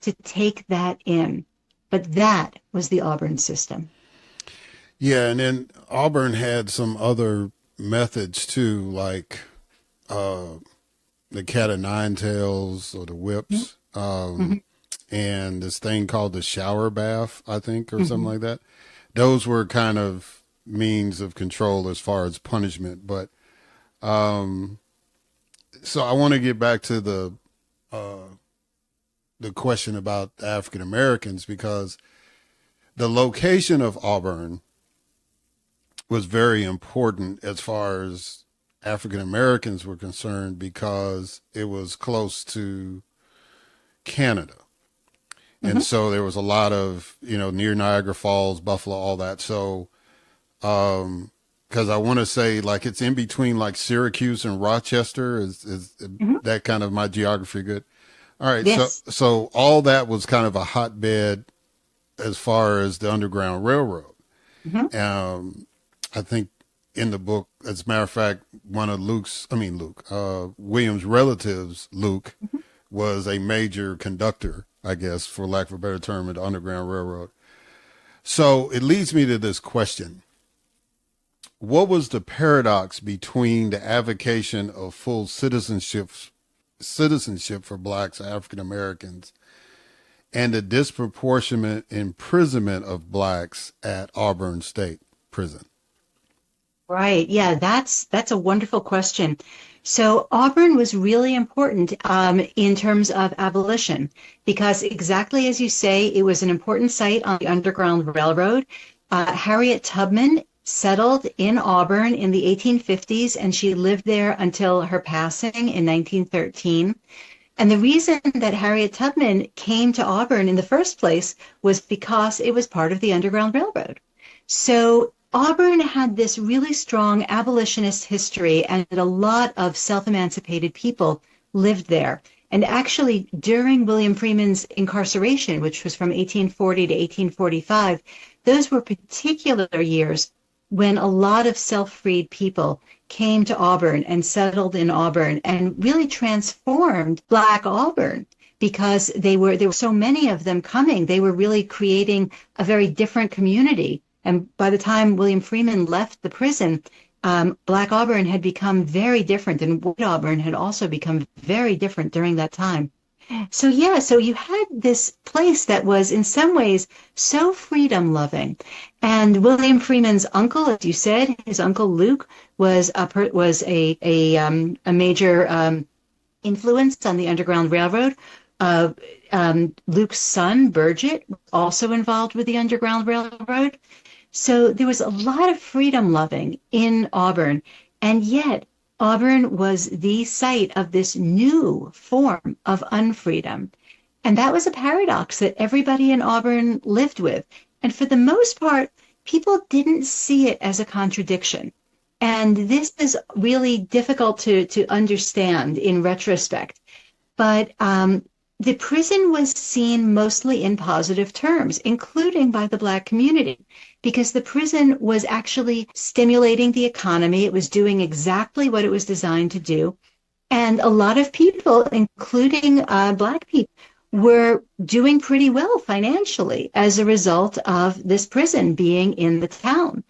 to take that in, but that was the Auburn system. Yeah, and then Auburn had some other methods too, like the cat of nine tails or the whips, and this thing called the shower bath, I think, or something like that. Those were kind of means of control as far as punishment. But so I want to get back to the question about African Americans, because the location of Auburn was very important as far as African Americans were concerned, because it was close to Canada. And so there was a lot of, near Niagara Falls, Buffalo, all that. So, cause I want to say like it's in between like Syracuse and Rochester. Is that kind of my geography good? All right. Yes. So all that was kind of a hotbed as far as the Underground Railroad. I think in the book, as a matter of fact, one of William's relatives, Luke, was a major conductor, I guess, for lack of a better term, of the Underground Railroad. So it leads me to this question. What was the paradox between the avocation of full citizenship for blacks, African Americans, and the disproportionate imprisonment of blacks at Auburn State Prison? Right. Yeah, that's a wonderful question. So Auburn was really important in terms of abolition, because exactly as you say, it was an important site on the Underground Railroad. Harriet Tubman settled in Auburn in the 1850s, and she lived there until her passing in 1913. And the reason that Harriet Tubman came to Auburn in the first place was because it was part of the Underground Railroad. So Auburn had this really strong abolitionist history, and a lot of self-emancipated people lived there. And actually, during William Freeman's incarceration, which was from 1840 to 1845, those were particular years when a lot of self-freed people came to Auburn and settled in Auburn and really transformed Black Auburn, because there were so many of them coming. They were really creating a very different community. And by the time William Freeman left the prison, Black Auburn had become very different, and White Auburn had also become very different during that time. So you had this place that was in some ways so freedom loving. And William Freeman's uncle, as you said, his uncle Luke was a major influence on the Underground Railroad. Luke's son, Burgett, was also involved with the Underground Railroad. So there was a lot of freedom loving in Auburn, and yet Auburn was the site of this new form of unfreedom. And that was a paradox that everybody in Auburn lived with. And for the most part, people didn't see it as a contradiction. And this is really difficult to understand in retrospect. But the prison was seen mostly in positive terms, including by the Black community, because the prison was actually stimulating the economy. It was doing exactly what it was designed to do. And a lot of people, including Black people, were doing pretty well financially as a result of this prison being in the town.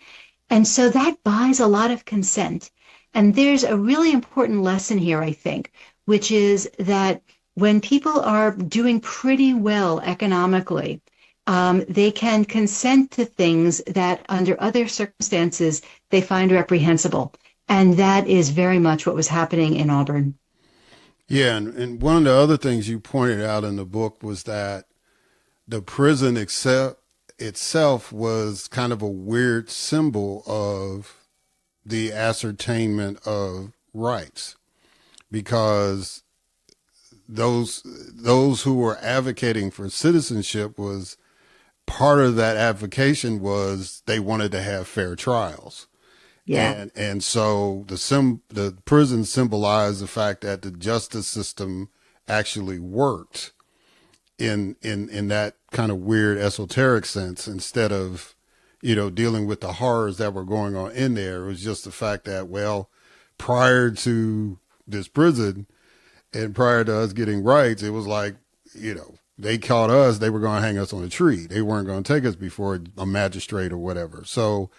And so that buys a lot of consent. And there's a really important lesson here, I think, which is that when people are doing pretty well economically, they can consent to things that under other circumstances they find reprehensible. And that is very much what was happening in Auburn. Yeah, and one of the other things you pointed out in the book was that the prison itself was kind of a weird symbol of the ascertainment of rights, because those who were advocating for citizenship, was part of that advocation was they wanted to have fair trials. Yeah. And so the prison symbolized the fact that the justice system actually worked in that kind of weird esoteric sense, instead of, dealing with the horrors that were going on in there. It was just the fact that, well, prior to this prison and prior to us getting rights, it was like, they caught us, they were going to hang us on a tree. They weren't going to take us before a magistrate or whatever. So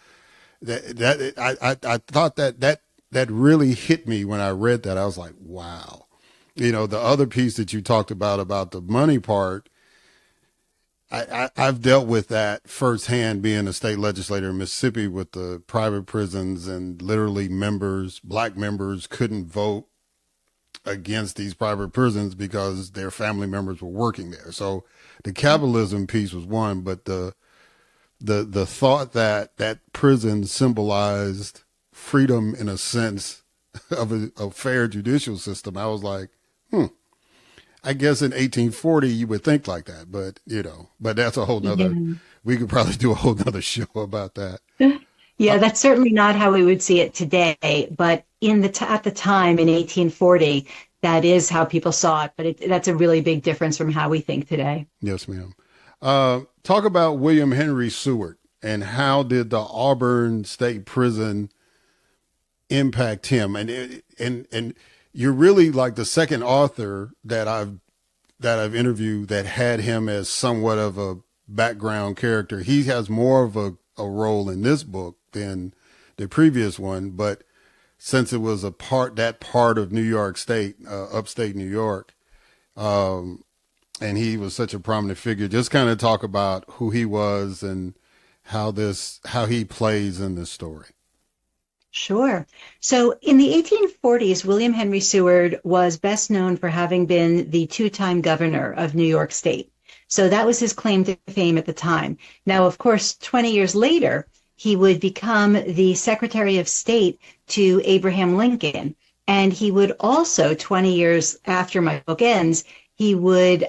I thought that really hit me when I read that. I was like, wow. The other piece that you talked about the money part, I've dealt with that firsthand, being a state legislator in Mississippi with the private prisons, and literally Black members couldn't vote against these private prisons because their family members were working there. So the capitalism piece was one, but the thought that prison symbolized freedom in a sense of a fair judicial system, I was like, I guess in 1840 you would think like that, but that's a whole nother, we could probably do a whole nother show about that. Yeah, that's certainly not how we would see it today, but at the time in 1840, that is how people saw it. But that's a really big difference from how we think today. Yes, ma'am. Talk about William Henry Seward, and how did the Auburn State Prison impact him? And you're really like the second author that I've interviewed that had him as somewhat of a background character. He has more of a role in this book than the previous one, but since it was that part of New York State, upstate New York, and he was such a prominent figure, just kind of talk about who he was and how he plays in this story. Sure. So in the 1840s, William Henry Seward was best known for having been the two-time governor of New York State. So that was his claim to fame at the time. Now, of course, 20 years later, he would become the Secretary of State to Abraham Lincoln. And he would also, 20 years after my book ends, he would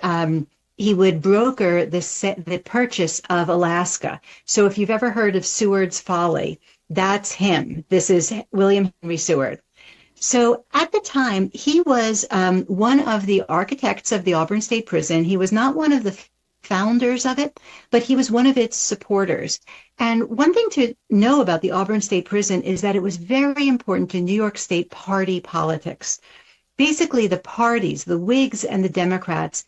broker the purchase of Alaska. So if you've ever heard of Seward's Folly, that's him. This is William Henry Seward. So at the time, he was one of the architects of the Auburn State Prison. He was not one of the founders of it, but he was one of its supporters. And one thing to know about the Auburn State Prison is that it was very important to New York State party politics. Basically, the parties, the Whigs and the Democrats,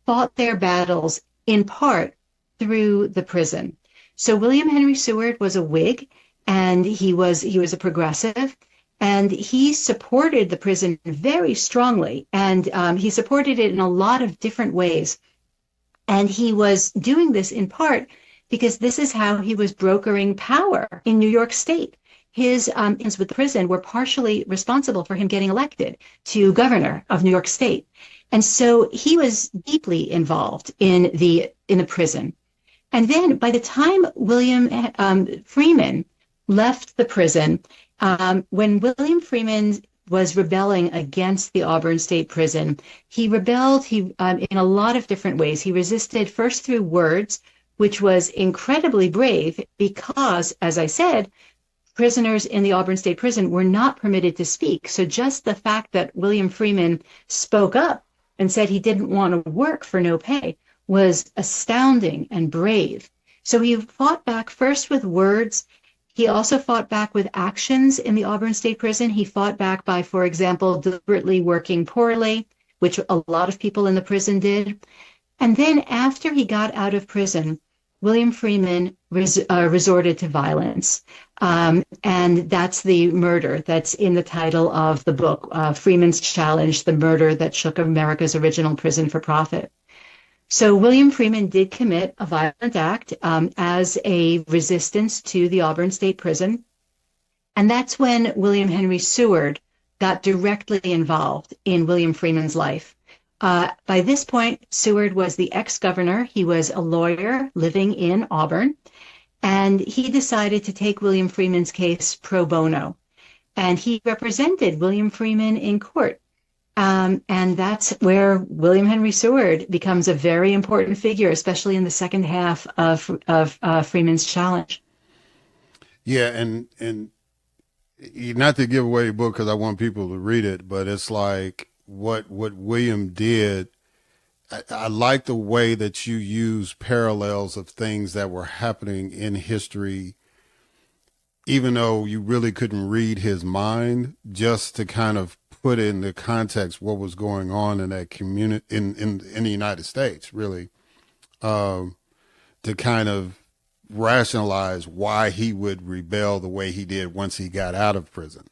fought their battles in part through the prison. So William Henry Seward was a Whig, and he was a progressive, and he supported the prison very strongly, and he supported it in a lot of different ways. And he was doing this in part because this is how he was brokering power in New York State. His with the prison were partially responsible for him getting elected to governor of New York State. And so he was deeply involved in the prison. And then by the time William Freeman left the prison, when William Freeman was rebelling against the Auburn State Prison, he rebelled in a lot of different ways. He resisted first through words, which was incredibly brave because, as I said, prisoners in the Auburn State Prison were not permitted to speak. So just the fact that William Freeman spoke up and said he didn't want to work for no pay was astounding and brave. So he fought back first with words. He also fought back with actions in the Auburn State Prison. He fought back by, for example, deliberately working poorly, which a lot of people in the prison did. And then after he got out of prison, William Freeman resorted to violence. And that's the murder that's in the title of the book, Freeman's Challenge, the murder that shook America's original prison for profit. So William Freeman did commit a violent act as a resistance to the Auburn State Prison. And that's when William Henry Seward got directly involved in William Freeman's life. By this point, Seward was the ex-governor. He was a lawyer living in Auburn, and he decided to take William Freeman's case pro bono. And he represented William Freeman in court. And that's where William Henry Seward becomes a very important figure, especially in the second half of Freeman's Challenge. Yeah, and not to give away the book because I want people to read it, but it's like what William did. I like the way that you use parallels of things that were happening in history, even though you really couldn't read his mind, just to kind of put into context what was going on in that community in the United States, really, to kind of rationalize why he would rebel the way he did once he got out of prison.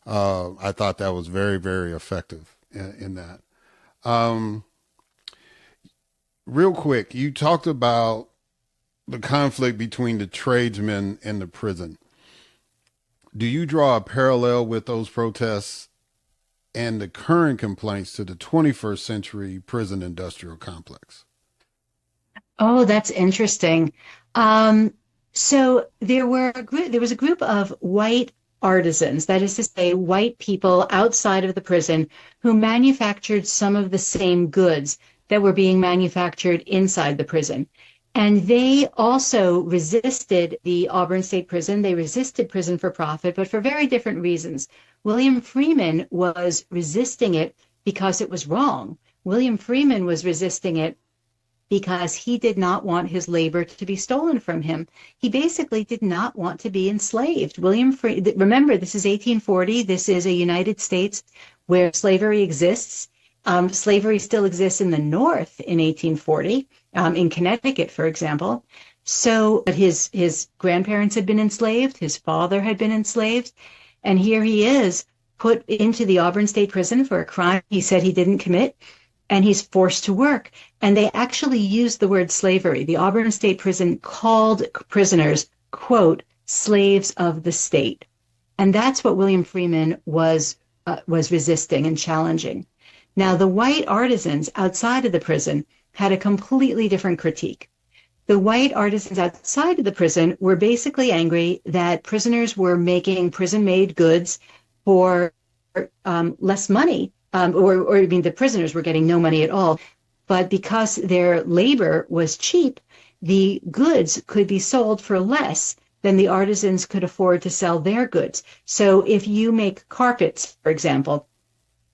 I thought that was very, very effective in that. Real quick, you talked about the conflict between the tradesmen and the prison. Do you draw a parallel with those protests and the current complaints to the 21st century prison industrial complex? Oh, that's interesting. So there was a group of white artisans, that is to say, white people outside of the prison who manufactured some of the same goods that were being manufactured inside the prison. And they also resisted the Auburn State Prison. They resisted prison for profit, but for very different reasons. William Freeman was resisting it because it was wrong. William Freeman was resisting it because he did not want his labor to be stolen from him. He basically did not want to be enslaved. Remember, this is 1840. This is a United States where slavery exists. Slavery still exists in the North in 1840, in Connecticut, for example. So, but his grandparents had been enslaved. His father had been enslaved. And here he is put into the Auburn State Prison for a crime he said he didn't commit. And he's forced to work. And they actually used the word slavery. The Auburn State Prison called prisoners, quote, slaves of the state. And that's what William Freeman was resisting and challenging. Now, the white artisans outside of the prison had a completely different critique. The white artisans outside of the prison were basically angry that prisoners were making prison-made goods for less money, or I mean, the prisoners were getting no money at all. But because their labor was cheap, the goods could be sold for less than the artisans could afford to sell their goods. So if you make carpets, for example,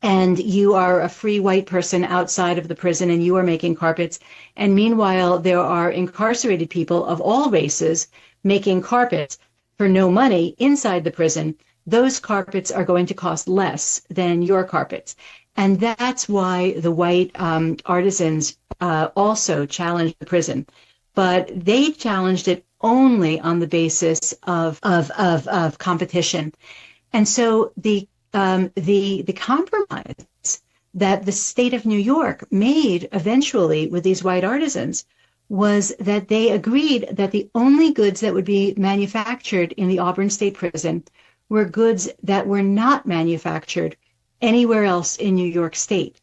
and you are a free white person outside of the prison and you are making carpets, and meanwhile there are incarcerated people of all races making carpets for no money inside the prison, those carpets are going to cost less than your carpets. And that's why the white artisans also challenged the prison. But they challenged it only on the basis of competition. And so the compromise that the state of New York made eventually with these white artisans was that they agreed that the only goods that would be manufactured in the Auburn State Prison were goods that were not manufactured anywhere else in New York State.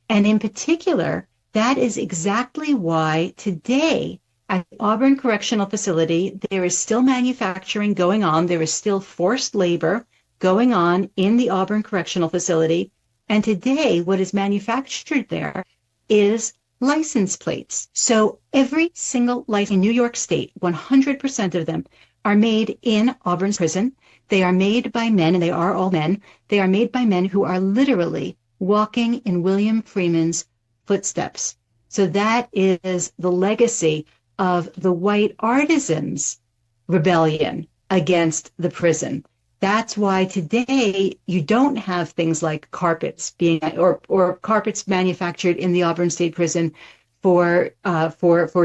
And in particular, that is exactly why today at Auburn Correctional Facility, there is still manufacturing going on. There is still forced labor going on in the Auburn Correctional Facility. And today, what is manufactured there is license plates. So every single license in New York State, 100% of them, are made in Auburn prison. They are made by men, and they are all men. They are made by men who are literally walking in William Freeman's footsteps. So that is the legacy of the white artisans' rebellion against the prison. That's why today you don't have things like carpets being or carpets manufactured in the Auburn State Prison for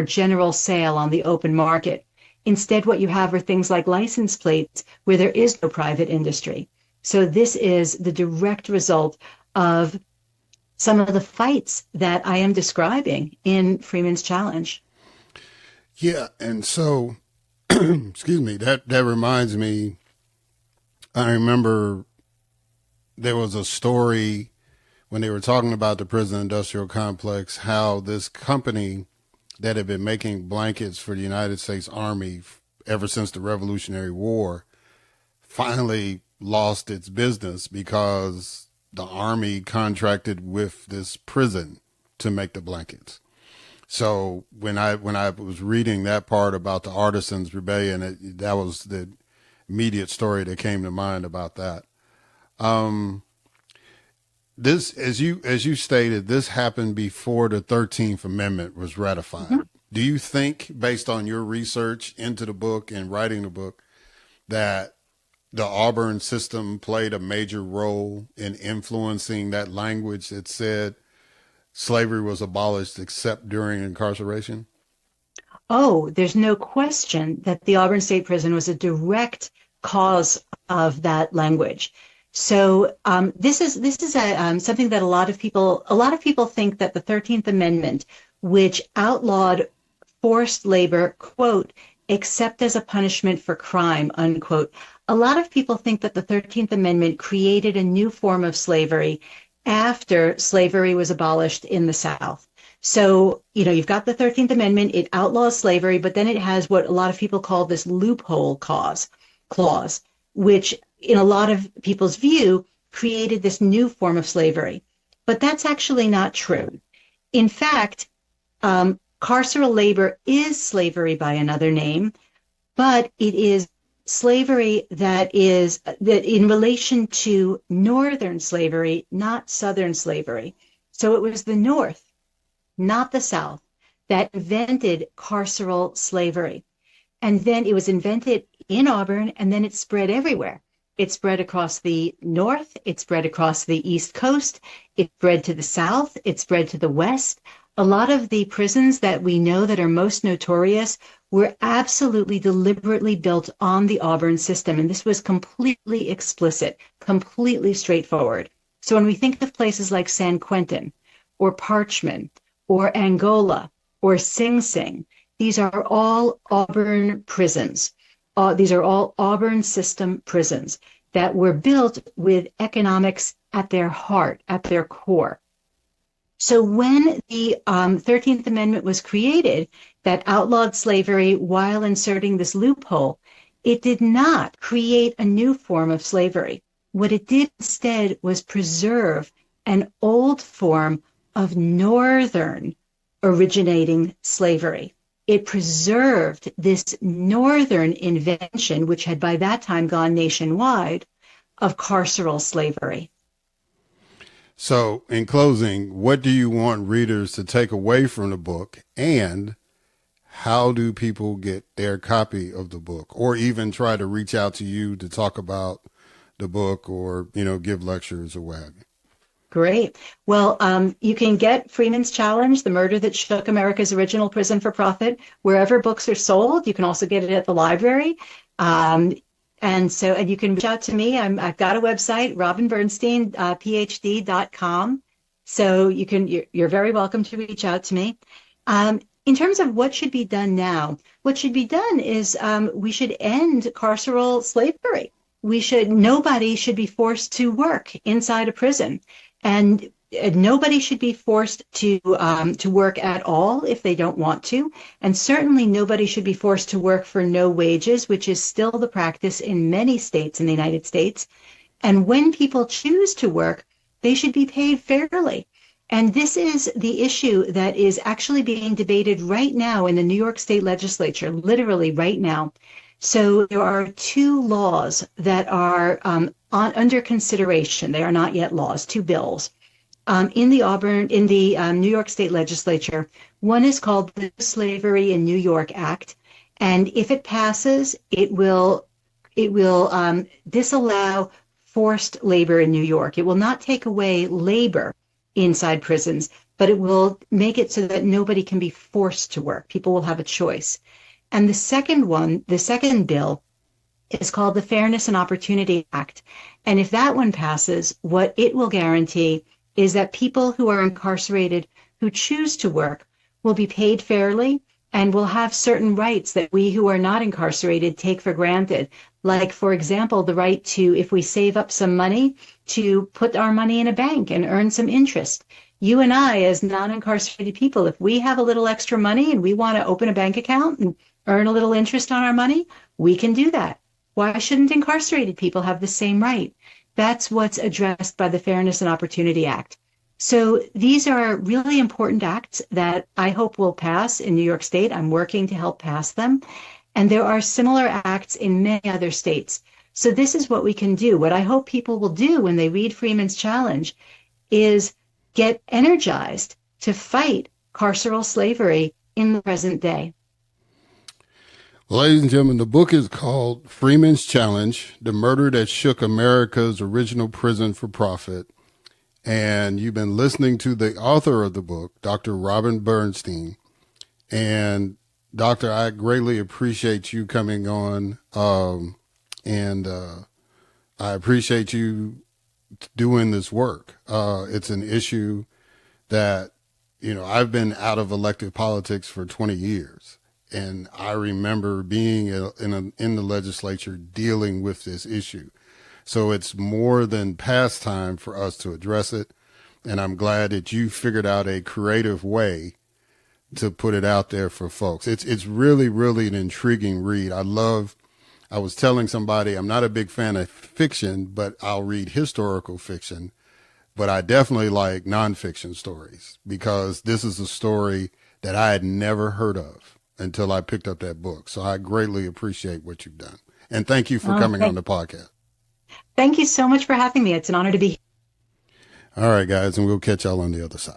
general sale on the open market. Instead, what you have are things like license plates where there is no private industry. So this is the direct result of some of the fights that I am describing in Freeman's Challenge. Yeah, and so, excuse me, that reminds me, I remember there was a story when they were talking about the prison industrial complex, how this company that had been making blankets for the United States Army ever since the Revolutionary War finally lost its business because the Army contracted with this prison to make the blankets. So when I was reading that part about the Artisans' Rebellion, that was the immediate story that came to mind about that. This, as you stated, this happened before the 13th Amendment was ratified. Mm-hmm. Do you think, based on your research into the book and writing the book, that the Auburn system played a major role in influencing that language that said slavery was abolished except during incarceration? Oh, there's no question that the Auburn State Prison was a direct cause of that language. So this is something that a lot of people think that the 13th Amendment, which outlawed forced labor, quote, except as a punishment for crime, unquote. A lot of people think that the 13th Amendment created a new form of slavery after slavery was abolished in the South. So, you've got the 13th Amendment, it outlaws slavery, but then it has what a lot of people call this loophole clause, which in a lot of people's view created this new form of slavery. But that's actually not true. In fact, carceral labor is slavery by another name, but it is slavery that in relation to northern slavery, not southern slavery. So it was the North, not the South, that invented carceral slavery. And then it was invented in Auburn, and then it spread everywhere. It spread across the North, it spread across the East Coast, it spread to the South, it spread to the West. A lot of the prisons that we know that are most notorious were absolutely deliberately built on the Auburn system. And this was completely explicit, completely straightforward. So when we think of places like San Quentin or Parchman or Angola or Sing Sing, these are all Auburn prisons. These are all Auburn system prisons that were built with economics at their heart, at their core. So when the 13th Amendment was created that outlawed slavery while inserting this loophole, it did not create a new form of slavery. What it did instead was preserve an old form of northern originating slavery. It preserved this northern invention, which had by that time gone nationwide, of carceral slavery. So, in closing, what do you want readers to take away from the book, and how do people get their copy of the book, or even try to reach out to you to talk about the book, or, give lectures or what have you? Great. Well, you can get Freeman's Challenge, The Murder That Shook America's Original Prison for Profit, wherever books are sold. You can also get it at the library. And you can reach out to me. I've got a website, robinbernstein.phd.com. So you're very welcome to reach out to me. In terms of what should be done now, what should be done is we should end carceral slavery. Nobody should be forced to work inside a prison, and nobody should be forced to work at all if they don't want to, and certainly nobody should be forced to work for no wages, which is still the practice in many states in the United States. And when people choose to work, they should be paid fairly. And this is the issue that is actually being debated right now in the New York State Legislature, literally right now. So there are two laws that are under consideration. They are not yet laws, two bills in the New York State Legislature. One is called the Slavery in New York Act, and if it passes, it will disallow forced labor in New York. It will not take away labor inside prisons, but it will make it so that nobody can be forced to work. People will have a choice. And the second bill is called the Fairness and Opportunity Act. And if that one passes, what it will guarantee is that people who are incarcerated who choose to work will be paid fairly and will have certain rights that we who are not incarcerated take for granted. Like, for example, the right to, if we save up some money, to put our money in a bank and earn some interest. You and I, as non-incarcerated people, if we have a little extra money and we want to open a bank account and earn a little interest on our money, we can do that. Why shouldn't incarcerated people have the same right? That's what's addressed by the Fairness and Opportunity Act. So these are really important acts that I hope will pass in New York State. I'm working to help pass them. And there are similar acts in many other states. So this is what we can do. What I hope people will do when they read Freeman's Challenge is get energized to fight carceral slavery in the present day. Ladies and gentlemen, the book is called Freeman's Challenge, The Murder That Shook America's Original Prison for Profit. And you've been listening to the author of the book, Dr. Robin Bernstein. And Doctor, I greatly appreciate you coming on. And I appreciate you doing this work. It's an issue that, I've been out of elected politics for 20 years. And I remember being in the legislature dealing with this issue. So it's more than past time for us to address it. And I'm glad that you figured out a creative way to put it out there for folks. It's really, really an intriguing read. I was telling somebody I'm not a big fan of fiction, but I'll read historical fiction. But I definitely like nonfiction stories, because this is a story that I had never heard of until I picked up that book. So I greatly appreciate what you've done. And thank you for coming on the podcast. Thank you so much for having me. It's an honor to be here. All right, guys, and we'll catch y'all on the other side.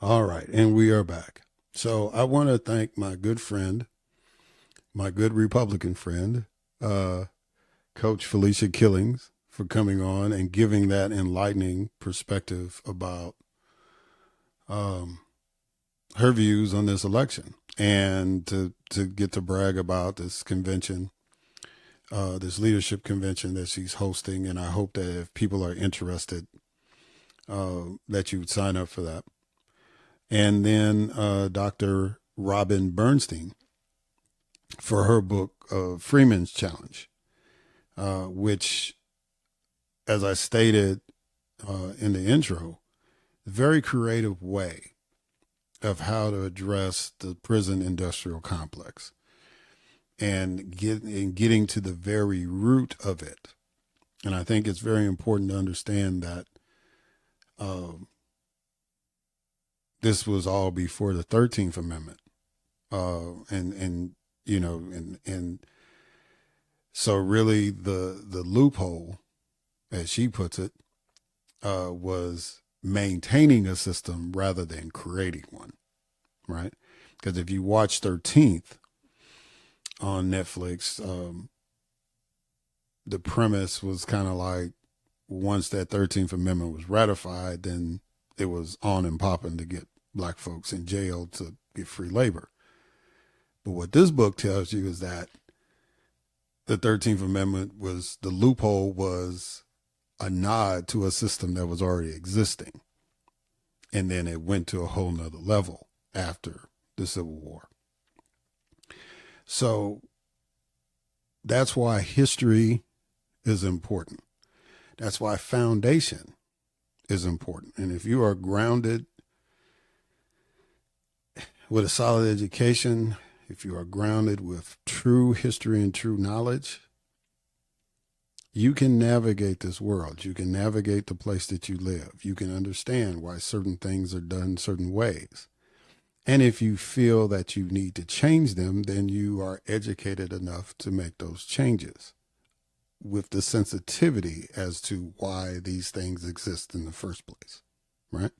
All right, and we are back. So I want to thank my good friend, my good Republican friend, Coach Felecia Killings, for coming on and giving that enlightening perspective about her views on this election, and to get to brag about this convention, this leadership convention that she's hosting. And I hope that if people are interested, that you would sign up for that. And then Dr. Robin Bernstein for her book, Freeman's Challenge, which, as I stated in the intro, a very creative way of how to address the prison industrial complex and getting to the very root of it. And I think it's very important to understand that this was all before the 13th Amendment. And so really the loophole, as she puts it, was maintaining a system rather than creating one, right? Because if you watch 13th on Netflix, the premise was kind of like, once that 13th Amendment was ratified, then it was on and popping to get black folks in jail to get free labor. But what this book tells you is that the 13th Amendment was, the loophole was a nod to a system that was already existing. And then it went to a whole nother level after the Civil War. So that's why history is important. That's why foundation is important. And if you are grounded with a solid education, if you are grounded with true history and true knowledge, you can navigate this world. You can navigate the place that you live. You can understand why certain things are done certain ways. And if you feel that you need to change them, then you are educated enough to make those changes with the sensitivity as to why these things exist in the first place, right?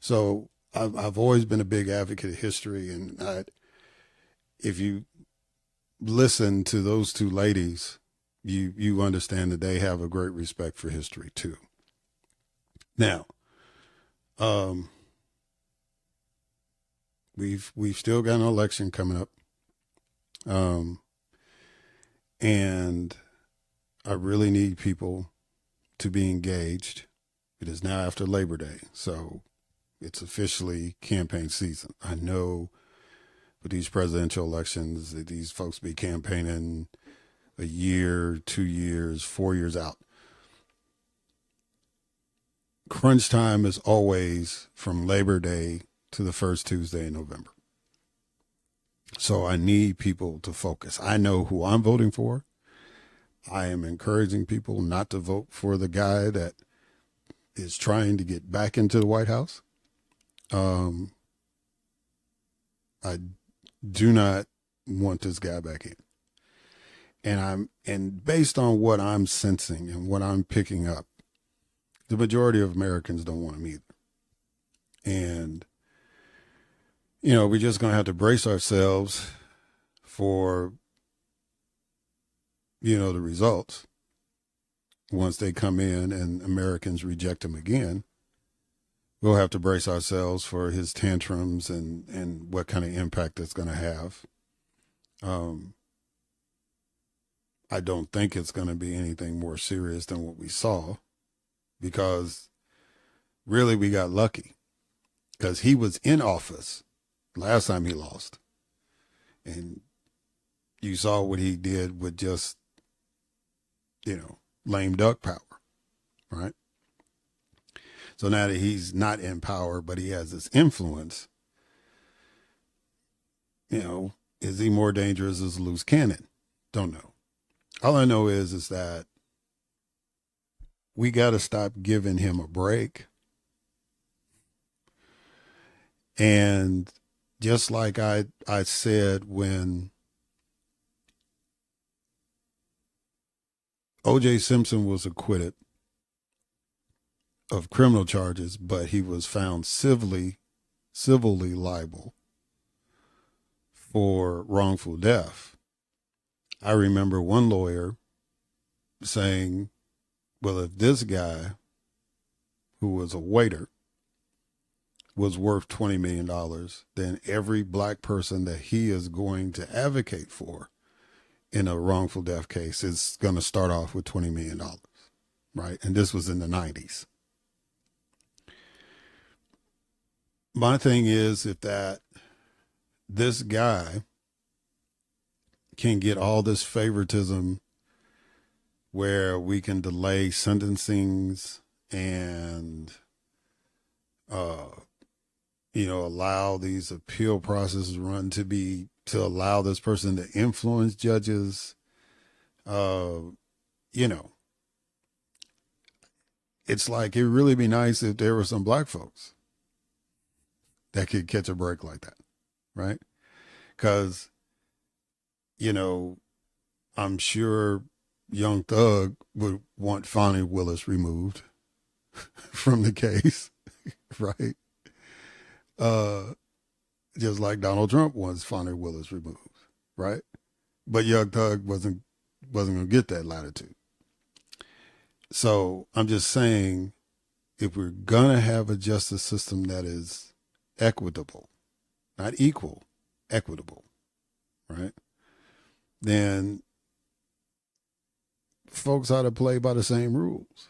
So I've always been a big advocate of history, and if you listen to those two ladies, you understand that they have a great respect for history too. Now, we've still got an election coming up, and I really need people to be engaged. It is now after Labor Day, so it's officially campaign season. I know with these presidential elections that these folks be campaigning a year, 2 years, 4 years out. Crunch time is always from Labor Day to the first Tuesday in November. So I need people to focus. I know who I'm voting for. I am encouraging people not to vote for the guy that is trying to get back into the White House. I do not want this guy back in. And based on what I'm sensing and what I'm picking up, the majority of Americans don't want him either. And, we're just going to have to brace ourselves for, the results. Once they come in and Americans reject him again, we'll have to brace ourselves for his tantrums and what kind of impact it's going to have. I don't think it's going to be anything more serious than what we saw, because really we got lucky, because he was in office last time he lost. And you saw what he did with just, lame duck power, right? So now that he's not in power, but he has this influence, is he more dangerous as a loose cannon? Don't know. All I know is that we got to stop giving him a break. And just like I said when O.J. Simpson was acquitted of criminal charges, but he was found civilly liable for wrongful death. I remember one lawyer saying, well, if this guy, who was a waiter, was worth $20 million, then every black person that he is going to advocate for in a wrongful death case is going to start off with $20 million, right? And this was in the 90s. My thing is, if that this guy can get all this favoritism where we can delay sentencings and, allow these appeal processes to allow this person to influence judges. It's like, it'd really be nice if there were some black folks that could catch a break like that, right? Because, I'm sure Young Thug would want Fonnie Willis removed from the case, right? Just like Donald Trump wants Fonnie Willis removed, right? But Young Thug wasn't going to get that latitude. So I'm just saying, if we're going to have a justice system that is equitable, not equal, equitable, right? Then folks ought to play by the same rules.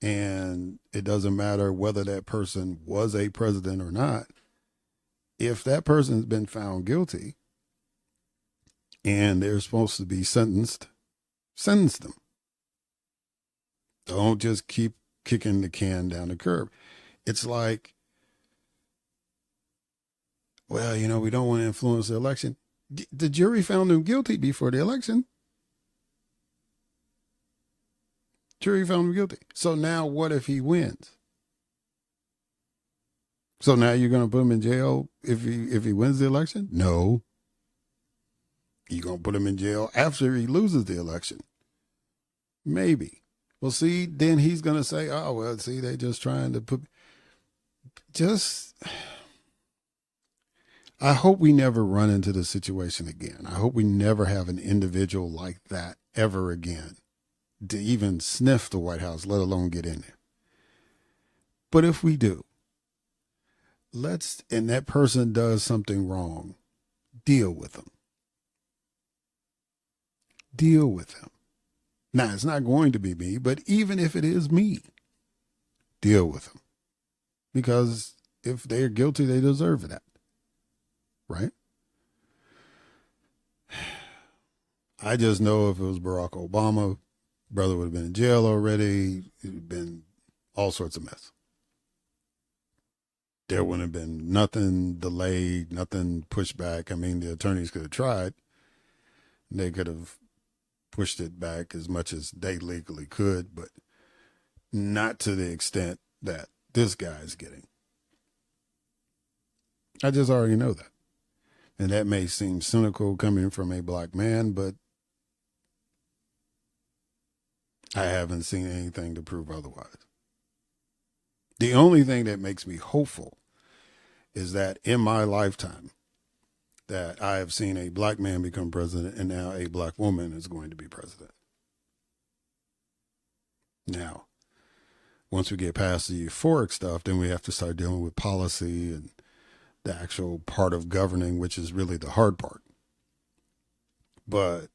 And it doesn't matter whether that person was a president or not. If that person's been found guilty and they're supposed to be sentenced, sentence them. Don't just keep kicking the can down the curb. It's like, well, we don't want to influence the election. The jury found him guilty before the election. Jury found him guilty. So now what if he wins? So now you're going to put him in jail if he wins the election? No. You're going to put him in jail after he loses the election? Maybe. Well, see, then he's going to say, oh, well, see, they're just trying to put... I hope we never run into the situation again. I hope we never have an individual like that ever again to even sniff the White House, let alone get in there. But if we do, and that person does something wrong, deal with them. Deal with them. Now, it's not going to be me, but even if it is me, deal with them. Because if they're guilty, they deserve that. Right? I just know if it was Barack Obama, brother would have been in jail already. It would have been all sorts of mess. There wouldn't have been nothing delayed, nothing pushed back. I mean, the attorneys could have tried. They could have pushed it back as much as they legally could, but not to the extent that this guy's getting. I just already know that. And that may seem cynical coming from a black man, but I haven't seen anything to prove otherwise. The only thing that makes me hopeful is that in my lifetime that I have seen a black man become president and now a black woman is going to be president. Now, once we get past the euphoric stuff, then we have to start dealing with policy and the actual part of governing, which is really the hard part. But,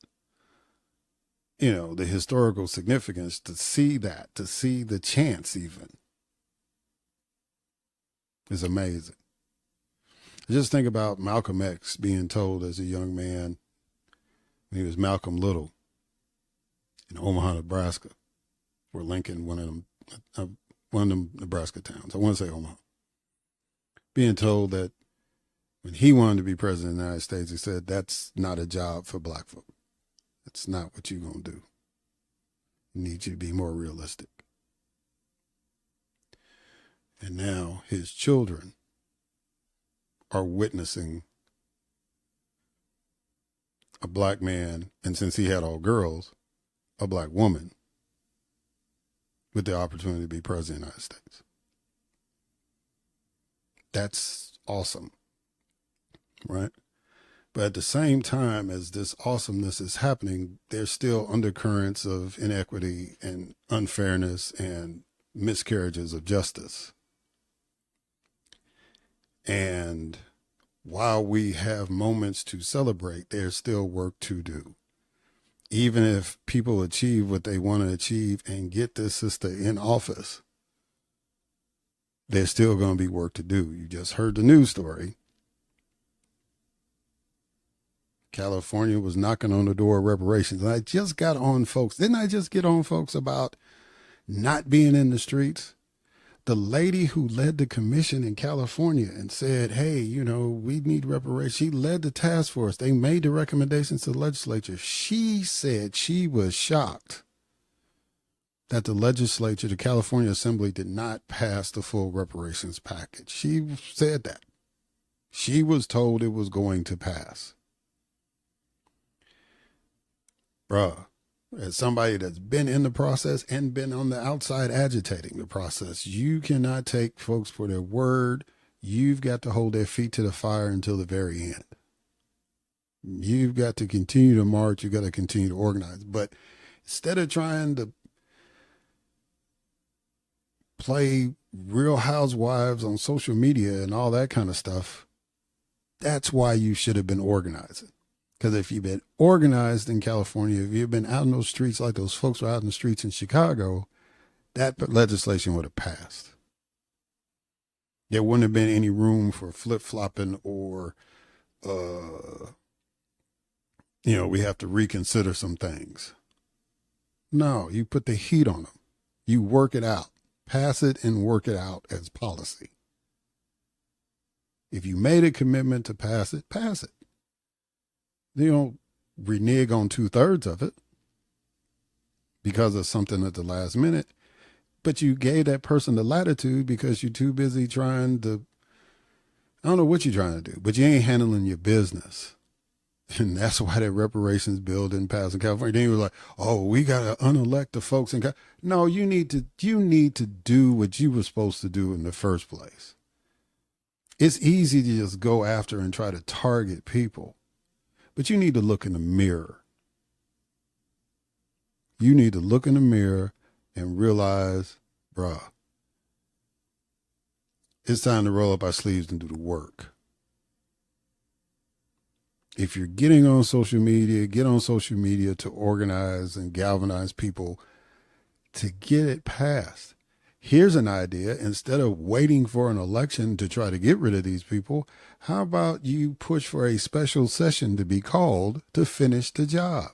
the historical significance, to see the chance even, is amazing. Just think about Malcolm X being told as a young man, when he was Malcolm Little in Omaha, Nebraska, or Lincoln, one of them Nebraska towns. I want to say Omaha. Being told that when he wanted to be president of the United States, he said, that's not a job for black folk. That's not what you're going to do. You need you to be more realistic. And now his children are witnessing a black man, and since he had all girls, a black woman with the opportunity to be president of the United States. That's awesome, right? But at the same time as this awesomeness is happening, there's still undercurrents of inequity and unfairness and miscarriages of justice. And while we have moments to celebrate, there's still work to do. Even if people achieve what they want to achieve and get this sister in office, there's still going to be work to do. You just heard the news story California was knocking on the door of reparations. And I just got on folks. Didn't I just get on folks about not being in the streets? The lady who led the commission in California and said, hey, we need reparations. She led the task force. They made the recommendations to the legislature. She said she was shocked that the legislature, the California Assembly, did not pass the full reparations package. She said that. She was told it was going to pass. Bruh, as somebody that's been in the process and been on the outside agitating the process, you cannot take folks for their word. You've got to hold their feet to the fire until the very end. You've got to continue to march. You've got to continue to organize. But instead of trying to play Real Housewives on social media and all that kind of stuff, that's why you should have been organizing. Because if you've been organized in California, if you've been out in those streets like those folks were out in the streets in Chicago, that legislation would have passed. There wouldn't have been any room for flip-flopping or, we have to reconsider some things. No, you put the heat on them. You work it out. Pass it and work it out as policy. If you made a commitment to pass it, pass it. You don't renege on 2/3 of it because of something at the last minute, but you gave that person the latitude because you're too busy trying to, I don't know what you're trying to do, but you ain't handling your business. And that's why that reparations bill didn't pass in California. Then you were like, oh, we got to unelect the folks in California. No, you need to do what you were supposed to do in the first place. It's easy to just go after and try to target people. But you need to look in the mirror. You need to look in the mirror and realize, bruh, it's time to roll up our sleeves and do the work. If you're getting on social media, get on social media to organize and galvanize people to get it passed. Here's an idea. Instead of waiting for an election to try to get rid of these people, how about you push for a special session to be called to finish the job?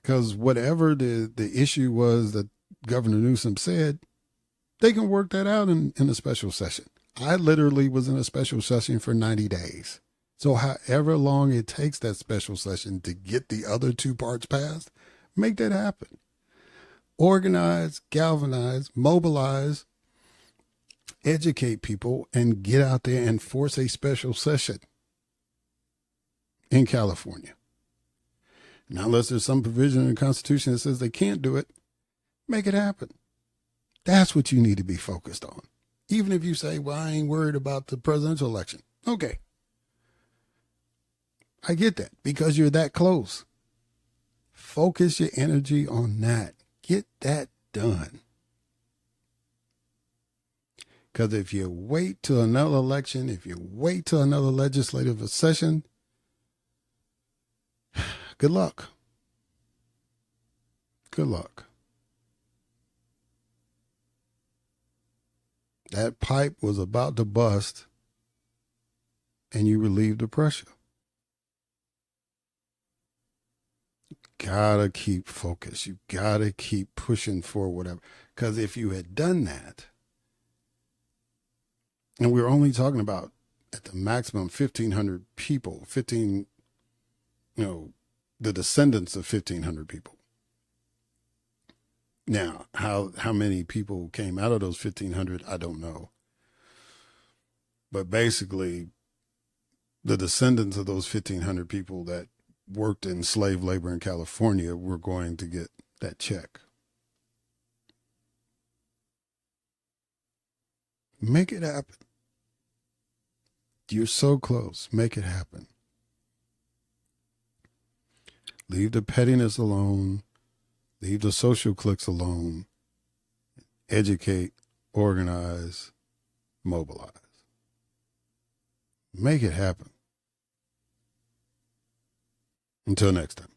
Because whatever the issue was that Governor Newsom said, they can work that out in a special session. I literally was in a special session for 90 days. So however long it takes that special session to get the other two parts passed, make that happen. Organize, galvanize, mobilize, educate people, and get out there and force a special session in California. Now, unless there's some provision in the Constitution that says they can't do it, make it happen. That's what you need to be focused on. Even if you say, well, I ain't worried about the presidential election. Okay. I get that because you're that close. Focus your energy on that. Get that done. Because if you wait till another election, if you wait till another legislative session, good luck. Good luck. That pipe was about to bust and you relieved the pressure. Gotta keep focused. You gotta keep pushing for whatever. Because if you had done that, and we're only talking about at the maximum 1,500 people, the descendants of 1,500 people. Now, how many people came out of those 1,500, I don't know. But basically, the descendants of those 1,500 people that worked in slave labor in California were going to get that check. Make it happen. You're so close. Make it happen. Leave the pettiness alone. Leave the social cliques alone. Educate, organize, mobilize. Make it happen. Until next time.